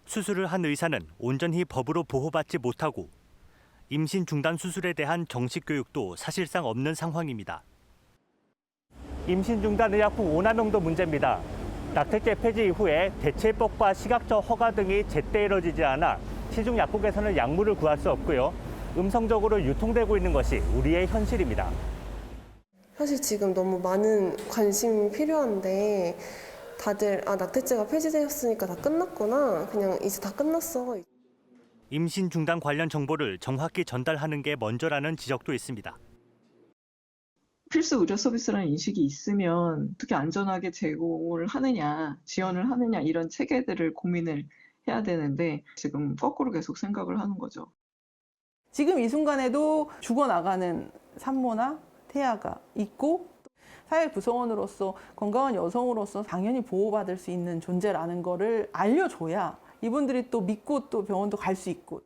수술을 한 의사는 온전히 법으로 보호받지 못하고 임신 중단 수술에 대한 정식 교육도 사실상 없는 상황입니다. 임신 중단 의약품 오남용도 문제입니다. 낙태죄 폐지 이후에 대체법과 시각적 허가 등이 제때 이뤄지지 않아 시중 약국에서는 약물을 구할 수 없고요. 음성적으로 유통되고 있는 것이 우리의 현실입니다. 사실 지금 너무 많은 관심이 필요한데 다들 낙태죄가 폐지되었으니까 다 끝났구나. 그냥 이제 다 끝났어. 임신 중단 관련 정보를 정확히 전달하는 게 먼저라는 지적도 있습니다. 필수 의료 서비스라는 인식이 있으면 어떻게 안전하게 제공을 하느냐, 지원을 하느냐 이런 체계들을 고민을 해야 되는데 지금 거꾸로 계속 생각을 하는 거죠. 지금 이 순간에도 죽어나가는 산모나 태아가 있고 사회 구성원으로서 건강한 여성으로서 당연히 보호받을 수 있는 존재라는 거를 알려줘야 이분들이 또 믿고 또 병원도 갈 수 있고.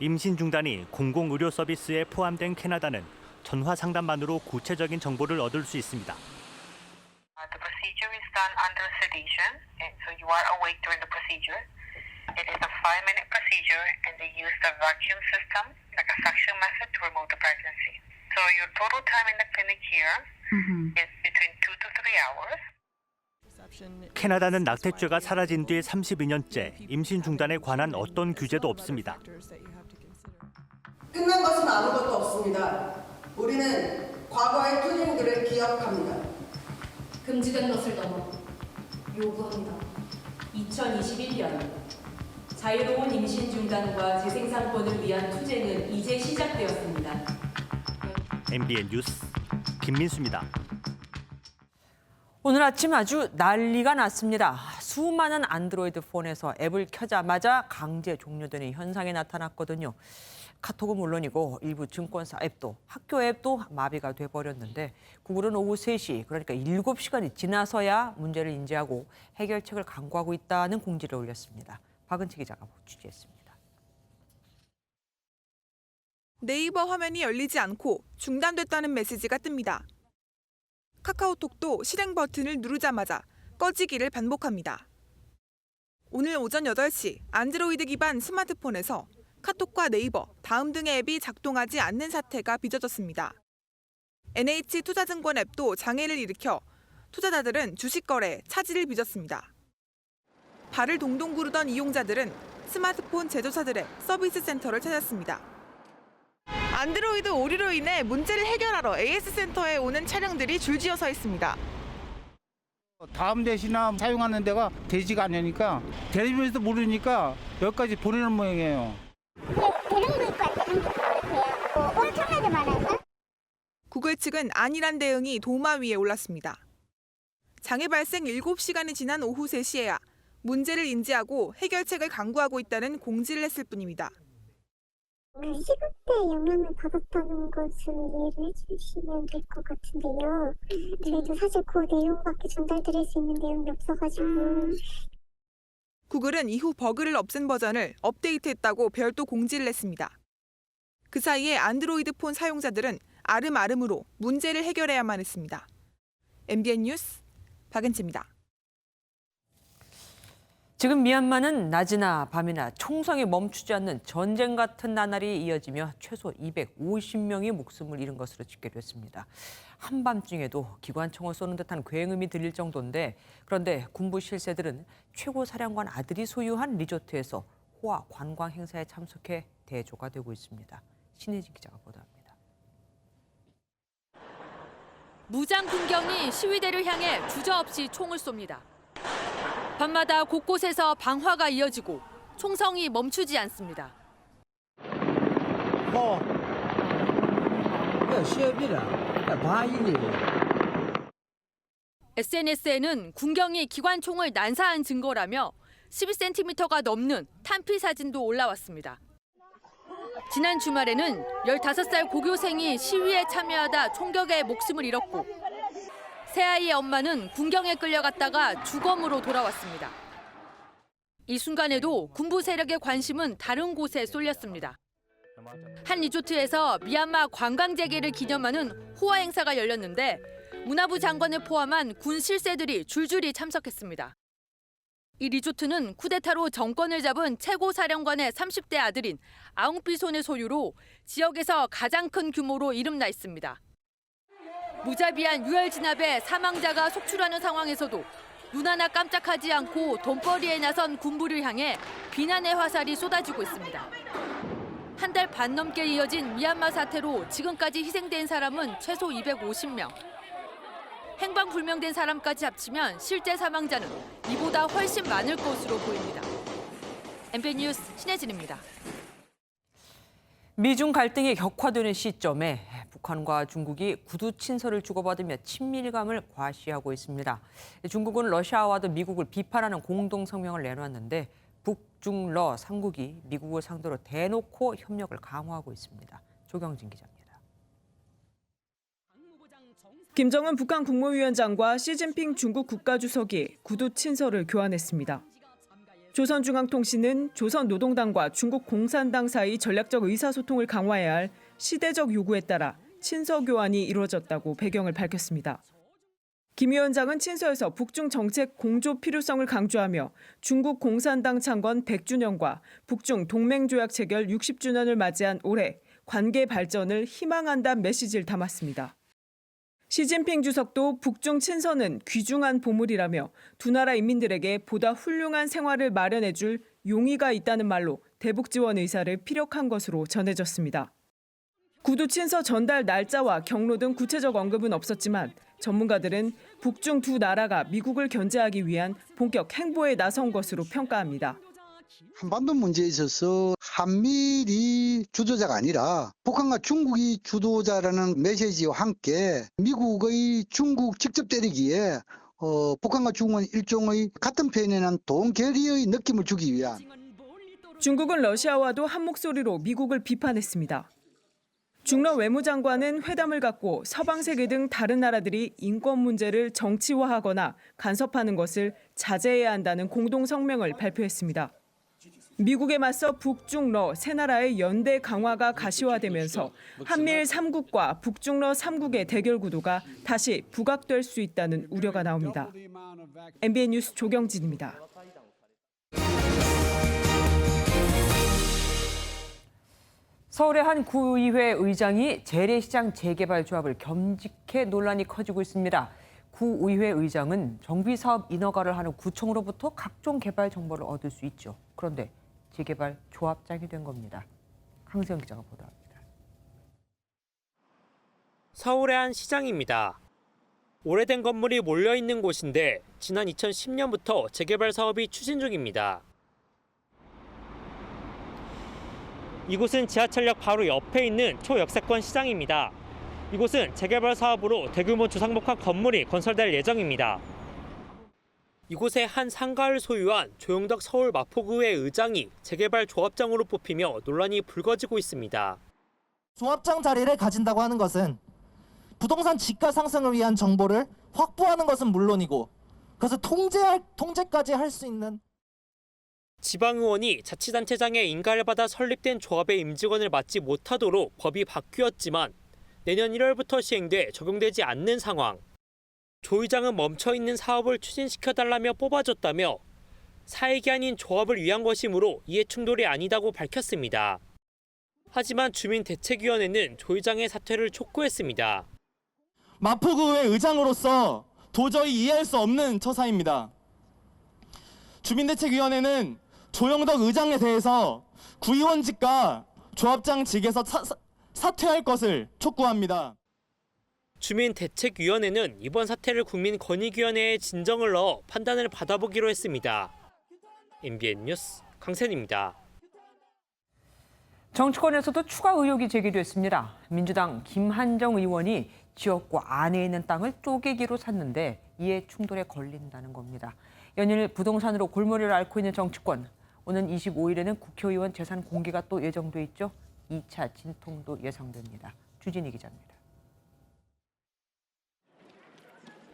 임신 중단이 공공의료 서비스에 포함된 캐나다는 전화 상담만으로 구체적인 정보를 얻을 수 있습니다. The procedure is done under sedation, so you are awake during the procedure. It is a 5-minute procedure, and they use the vacuum system, like a suction method, to remove the pregnancy. So your total time in the clinic here is between 2 to 3 hours. 캐나다는 낙태죄가 사라진 뒤 32년째 임신 중단에 관한 어떤 규제도 없습니다. 끝난 것은 아무것도 없습니다. 우리는 과거의 투쟁들을 기억합니다. 금지된 것을 넘어 요구합니다. 2021년 자유로운 임신 중단과 재생산권을 위한 투쟁은 이제 시작되었습니다. MBN 뉴스 김민수입니다. 오늘 아침 아주 난리가 났습니다. 수많은 안드로이드 폰에서 앱을 켜자마자 강제 종료되는 현상이 나타났거든요. 카톡은 물론이고 일부 증권사 앱도 학교 앱도 마비가 돼버렸는데 구글은 오후 3시 그러니까 7시간이 지나서야 문제를 인지하고 해결책을 강구하고 있다는 공지를 올렸습니다. 박은채 기자가 취재했습니다. 네이버 화면이 열리지 않고 중단됐다는 메시지가 뜹니다. 카카오톡도 실행 버튼을 누르자마자 꺼지기를 반복합니다. 오늘 오전 8시 안드로이드 기반 스마트폰에서 카톡과 네이버, 다음 등의 앱이 작동하지 않는 사태가 빚어졌습니다. NH투자증권 앱도 장애를 일으켜 투자자들은 주식 거래에 차질을 빚었습니다. 발을 동동 구르던 이용자들은 스마트폰 제조사들의 서비스 센터를 찾았습니다. 안드로이드 오류로 인해 문제를 해결하러 AS 센터에 오는 차량들이 줄지어 서 있습니다. 다음 대시나 사용하는 데가 되지가 않으니까 텔레비전에서 모르니까 여기까지 보내는 모양이에요. 엄청나게 많아서. 구글 측은 안일한 대응이 도마 위에 올랐습니다. 장애 발생 7시간이 지난 오후 3시에야 문제를 인지하고 해결책을 강구하고 있다는 공지를 했을 뿐입니다. 시급대 영향을 받았다는 것을 이해를 해주시면 될 것 같은데요. 저희도 사실 그 내용밖에 전달드릴 수 있는 내용이 없어가지고. 구글은 이후 버그를 없앤 버전을 업데이트했다고 별도 공지를 했습니다. 그 사이에 안드로이드 폰 사용자들은 아름아름으로 문제를 해결해야만 했습니다. MBN 뉴스 박은채입니다. 지금 미얀마는 낮이나 밤이나 총성이 멈추지 않는 전쟁 같은 나날이 이어지며 최소 250명이 목숨을 잃은 것으로 집계됐습니다. 한밤중에도 기관총을 쏘는 듯한 굉음이 들릴 정도인데, 그런데 군부 실세들은 최고 사령관 아들이 소유한 리조트에서 호화 관광 행사에 참석해 대조가 되고 있습니다. 신혜진 기자가 보도합니다. 무장 군경이 시위대를 향해 주저없이 총을 쏩니다. 밤마다 곳곳에서 방화가 이어지고 총성이 멈추지 않습니다. SNS에는 군경이 기관총을 난사한 증거라며 12cm가 넘는 탄피 사진도 올라왔습니다. 지난 주말에는 15살 고교생이 시위에 참여하다 총격에 목숨을 잃었고, 새아이의 엄마는 군경에 끌려갔다가 주검으로 돌아왔습니다. 이 순간에도 군부 세력의 관심은 다른 곳에 쏠렸습니다. 한 리조트에서 미얀마 관광 재개를 기념하는 호화 행사가 열렸는데 문화부 장관을 포함한 군 실세들이 줄줄이 참석했습니다. 이 리조트는 쿠데타로 정권을 잡은 최고 사령관의 30대 아들인 아웅비손의 소유로 지역에서 가장 큰 규모로 이름나 있습니다. 무자비한 유혈 진압에 사망자가 속출하는 상황에서도 눈 하나 깜짝하지 않고 돈벌이에 나선 군부를 향해 비난의 화살이 쏟아지고 있습니다. 한 달 반 넘게 이어진 미얀마 사태로 지금까지 희생된 사람은 최소 250명. 행방불명된 사람까지 합치면 실제 사망자는 이보다 훨씬 많을 것으로 보입니다. MBN 뉴스 신혜진입니다. 미중 갈등이 격화되는 시점에 북한과 중국이 구두 친서를 주고받으며 친밀감을 과시하고 있습니다. 중국은 러시아와도 미국을 비판하는 공동 성명을 내놨는데 북중러 3국이 미국을 상대로 대놓고 협력을 강화하고 있습니다. 조경진 기자입니다. 김정은 북한 국무위원장과 시진핑 중국 국가주석이 구두 친서를 교환했습니다. 조선중앙통신은 조선노동당과 중국 공산당 사이 전략적 의사소통을 강화해야 할 시대적 요구에 따라 친서 교환이 이루어졌다고 배경을 밝혔습니다. 김 위원장은 친서에서 북중 정책 공조 필요성을 강조하며 중국 공산당 창건 100주년과 북중 동맹조약 체결 60주년을 맞이한 올해 관계 발전을 희망한다는 메시지를 담았습니다. 시진핑 주석도 북중 친서는 귀중한 보물이라며 두 나라 인민들에게 보다 훌륭한 생활을 마련해줄 용의가 있다는 말로 대북 지원 의사를 피력한 것으로 전해졌습니다. 구두 친서 전달 날짜와 경로 등 구체적 언급은 없었지만 전문가들은 북중 두 나라가 미국을 견제하기 위한 본격 행보에 나선 것으로 평가합니다. 한반도 문제에 있어서 한미일이 주도자가 아니라 북한과 중국이 주도자라는 메시지와 함께 미국의 중국 직접 때리기에 북한과 중국은 일종의 같은 편에 난 동결의의 느낌을 주기 위한. 중국은 러시아와도 한 목소리로 미국을 비판했습니다. 중러 외무장관은 회담을 갖고 서방 세계 등 다른 나라들이 인권 문제를 정치화하거나 간섭하는 것을 자제해야 한다는 공동 성명을 발표했습니다. 미국에 맞서 북중러 세 나라의 연대 강화가 가시화되면서 한미일 3국과 북중러 3국의 대결 구도가 다시 부각될 수 있다는 우려가 나옵니다. MBN 뉴스 조경진입니다. 서울의 한 구의회 의장이 재래시장 재개발 조합을 겸직해 논란이 커지고 있습니다. 구의회 의장은 정비사업 인허가를 하는 구청으로부터 각종 개발 정보를 얻을 수 있죠. 그런데 재개발 조합장이 된 겁니다. 강세영 기자가 보도합니다. 서울의 한 시장입니다. 오래된 건물이 몰려있는 곳인데 지난 2010년부터 재개발 사업이 추진 중입니다. 이곳은 지하철역 바로 옆에 있는 초역세권 시장입니다. 이곳은 재개발 사업으로 대규모 주상복합 건물이 건설될 예정입니다. 이곳의 한 상가를 소유한 조영덕 서울 마포구의 의장이 재개발 조합장으로 뽑히며 논란이 불거지고 있습니다. 조합장 자리를 가진다고 하는 것은 부동산 지가 상승을 위한 정보를 확보하는 것은 물론이고 그것을 통제까지 할 수 있는 지방의원이 자치단체장의 인가를 받아 설립된 조합의 임직원을 맡지 못하도록 법이 바뀌었지만 내년 1월부터 시행돼 적용되지 않는 상황. 조 의장은 멈춰있는 사업을 추진시켜달라며 뽑아줬다며 사익이 아닌 조합을 위한 것이므로 이해충돌이 아니다고 밝혔습니다. 하지만 주민대책위원회는 조 의장의 사퇴를 촉구했습니다. 마포구의 의장으로서 도저히 이해할 수 없는 처사입니다. 주민대책위원회는 조영덕 의장에 대해서 구의원직과 조합장직에서 사퇴할 것을 촉구합니다. 주민대책위원회는 이번 사태를 국민권익위원회에 진정을 넣어 판단을 받아보기로 했습니다. MBN 뉴스 강센입니다. 정치권에서도 추가 의혹이 제기됐습니다. 민주당 김한정 의원이 지역구 안에 있는 땅을 쪼개기로 샀는데 이에 충돌에 걸린다는 겁니다. 연일 부동산으로 골머리를 앓고 있는 정치권. 오는 25일에는 국회의원 재산 공개가 또 예정돼 있죠. 2차 진통도 예상됩니다. 주진희 기자입니다.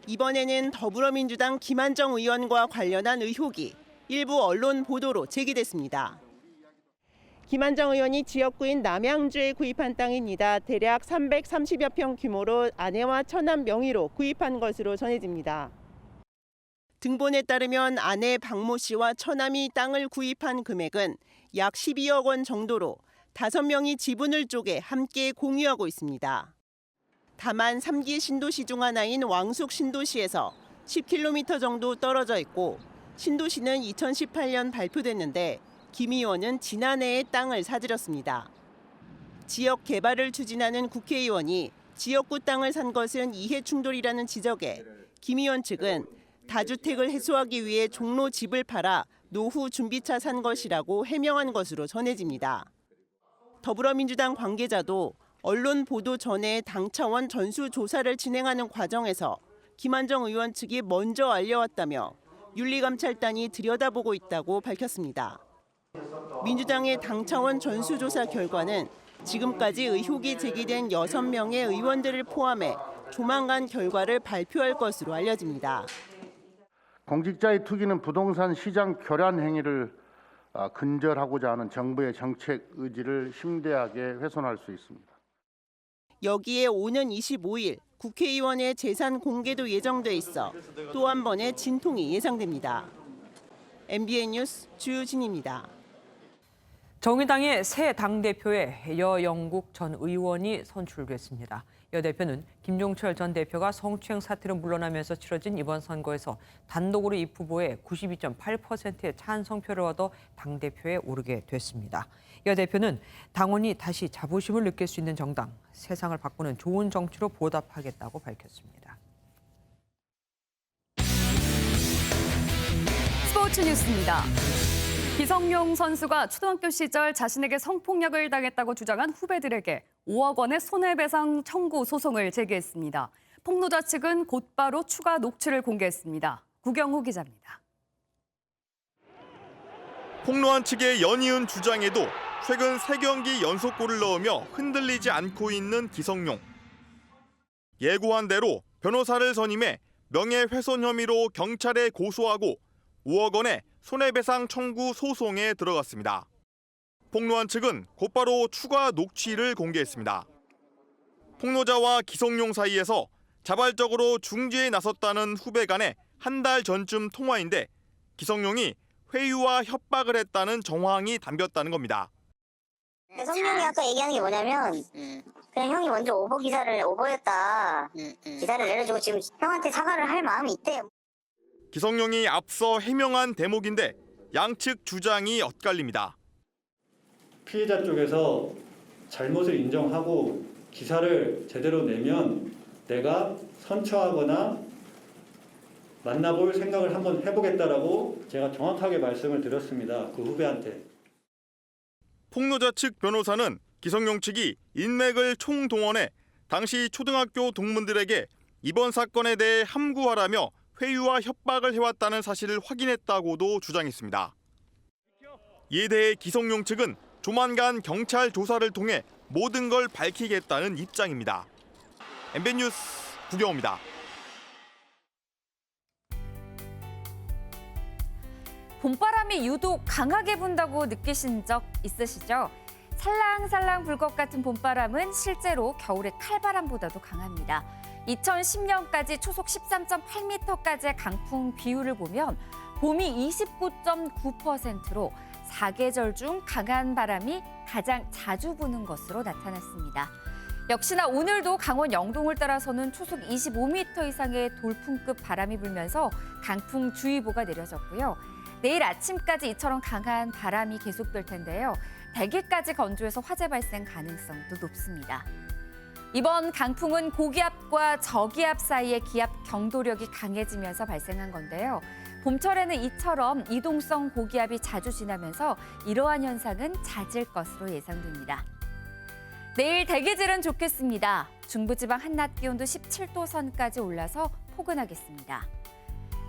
이번에는 더불어민주당 김한정 의원과 관련한 의혹이 일부 언론 보도로 제기됐습니다. 김한정 의원이 지역구인 남양주에 구입한 땅입니다. 대략 330여 평 규모로 아내와 처남 명의로 구입한 것으로 전해집니다. 등본에 따르면 아내 박모 씨와 처남이 땅을 구입한 금액은 약 12억 원 정도로 5명이 지분을 쪼개 함께 공유하고 있습니다. 다만 3기 신도시 중 하나인 왕숙 신도시에서 10km 정도 떨어져 있고 신도시는 2018년 발표됐는데 김 의원은 지난해에 땅을 사들였습니다. 지역 개발을 추진하는 국회의원이 지역구 땅을 산 것은 이해충돌이라는 지적에 김 의원 측은 다주택을 해소하기 위해 종로 집을 팔아 노후 준비차 산 것이라고 해명한 것으로 전해집니다. 더불어민주당 관계자도 언론 보도 전에 당 차원 전수조사를 진행하는 과정에서 김한정 의원 측이 먼저 알려왔다며 윤리감찰단이 들여다보고 있다고 밝혔습니다. 민주당의 당 차원 전수조사 결과는 지금까지 의혹이 제기된 6명의 의원들을 포함해 조만간 결과를 발표할 것으로 알려집니다. 공직자의 투기는 부동산 시장 교란 행위를 근절하고자 하는 정부의 정책 의지를 심대하게 훼손할 수 있습니다. 여기에 오는 25일 국회의원의 재산 공개도 예정돼 있어 또 한 번의 진통이 예상됩니다. MBN 뉴스 주진입니다. 정의당의 새 당대표에 여영국 전 의원이 선출됐습니다. 여 대표는 김종철 전 대표가 성추행 사태로 물러나면서 치러진 이번 선거에서 단독으로 이 후보에 92.8%의 찬성표를 얻어 당대표에 오르게 됐습니다. 여 대표는 당원이 다시 자부심을 느낄 수 있는 정당, 세상을 바꾸는 좋은 정치로 보답하겠다고 밝혔습니다. 스포츠 뉴스입니다. 기성용 선수가 초등학교 시절 자신에게 성폭력을 당했다고 주장한 후배들에게 5억 원의 손해배상 청구 소송을 제기했습니다. 폭로자 측은 곧바로 추가 녹취를 공개했습니다. 구경호 기자입니다. 폭로한 측의 연이은 주장에도 최근 3경기 연속골을 넣으며 흔들리지 않고 있는 기성용. 예고한 대로 변호사를 선임해 명예훼손 혐의로 경찰에 고소하고 5억 원의 손해배상 청구 소송에 들어갔습니다. 폭로한 측은 곧바로 추가 녹취를 공개했습니다. 폭로자와 기성용 사이에서 자발적으로 중재에 나섰다는 후배 간의 한 달 전쯤 통화인데 기성용이 회유와 협박을 했다는 정황이 담겼다는 겁니다. 성룡이 아까 얘기하는 게 뭐냐면 그냥 형이 먼저 오버였다. 기사를 내려주고 지금 형한테 사과를 할 마음이 있대. 기성용이 앞서 해명한 대목인데 양측 주장이 엇갈립니다. 피해자 쪽에서 잘못을 인정하고 기사를 제대로 내면 내가 선처하거나 만나볼 생각을 한번 해보겠다라고 제가 정확하게 말씀을 드렸습니다. 그 후배한테. 폭로자 측 변호사는 기성용 측이 인맥을 총동원해 당시 초등학교 동문들에게 이번 사건에 대해 함구하라며 회유와 협박을 해왔다는 사실을 확인했다고도 주장했습니다. 이에 대해 기성용 측은 조만간 경찰 조사를 통해 모든 걸 밝히겠다는 입장입니다. MBN 뉴스 구경호입니다. 봄바람이 유독 강하게 분다고 느끼신 적 있으시죠? 살랑살랑 불 것 같은 봄바람은 실제로 겨울의 칼바람보다도 강합니다. 2010년까지 초속 13.8m까지의 강풍 비율을 보면 봄이 29.9%로 4계절 중 강한 바람이 가장 자주 부는 것으로 나타났습니다. 역시나 오늘도 강원 영동을 따라서는 초속 25m 이상의 돌풍급 바람이 불면서 강풍주의보가 내려졌고요. 내일 아침까지 이처럼 강한 바람이 계속될 텐데요. 대기까지 건조해서 화재 발생 가능성도 높습니다. 이번 강풍은 고기압과 저기압 사이의 기압 경도력이 강해지면서 발생한 건데요. 봄철에는 이처럼 이동성 고기압이 자주 지나면서 이러한 현상은 잦을 것으로 예상됩니다. 내일 대기질은 좋겠습니다. 중부지방 한낮 기온도 17도 선까지 올라서 포근하겠습니다.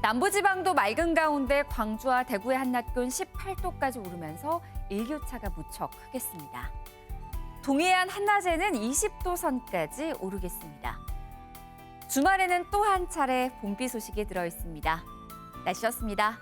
남부지방도 맑은 가운데 광주와 대구의 한낮 기온 18도까지 오르면서 일교차가 무척 크겠습니다. 동해안 한낮에는 20도 선까지 오르겠습니다. 주말에는 또 한 차례 봄비 소식이 들어 있습니다. 날씨였습니다.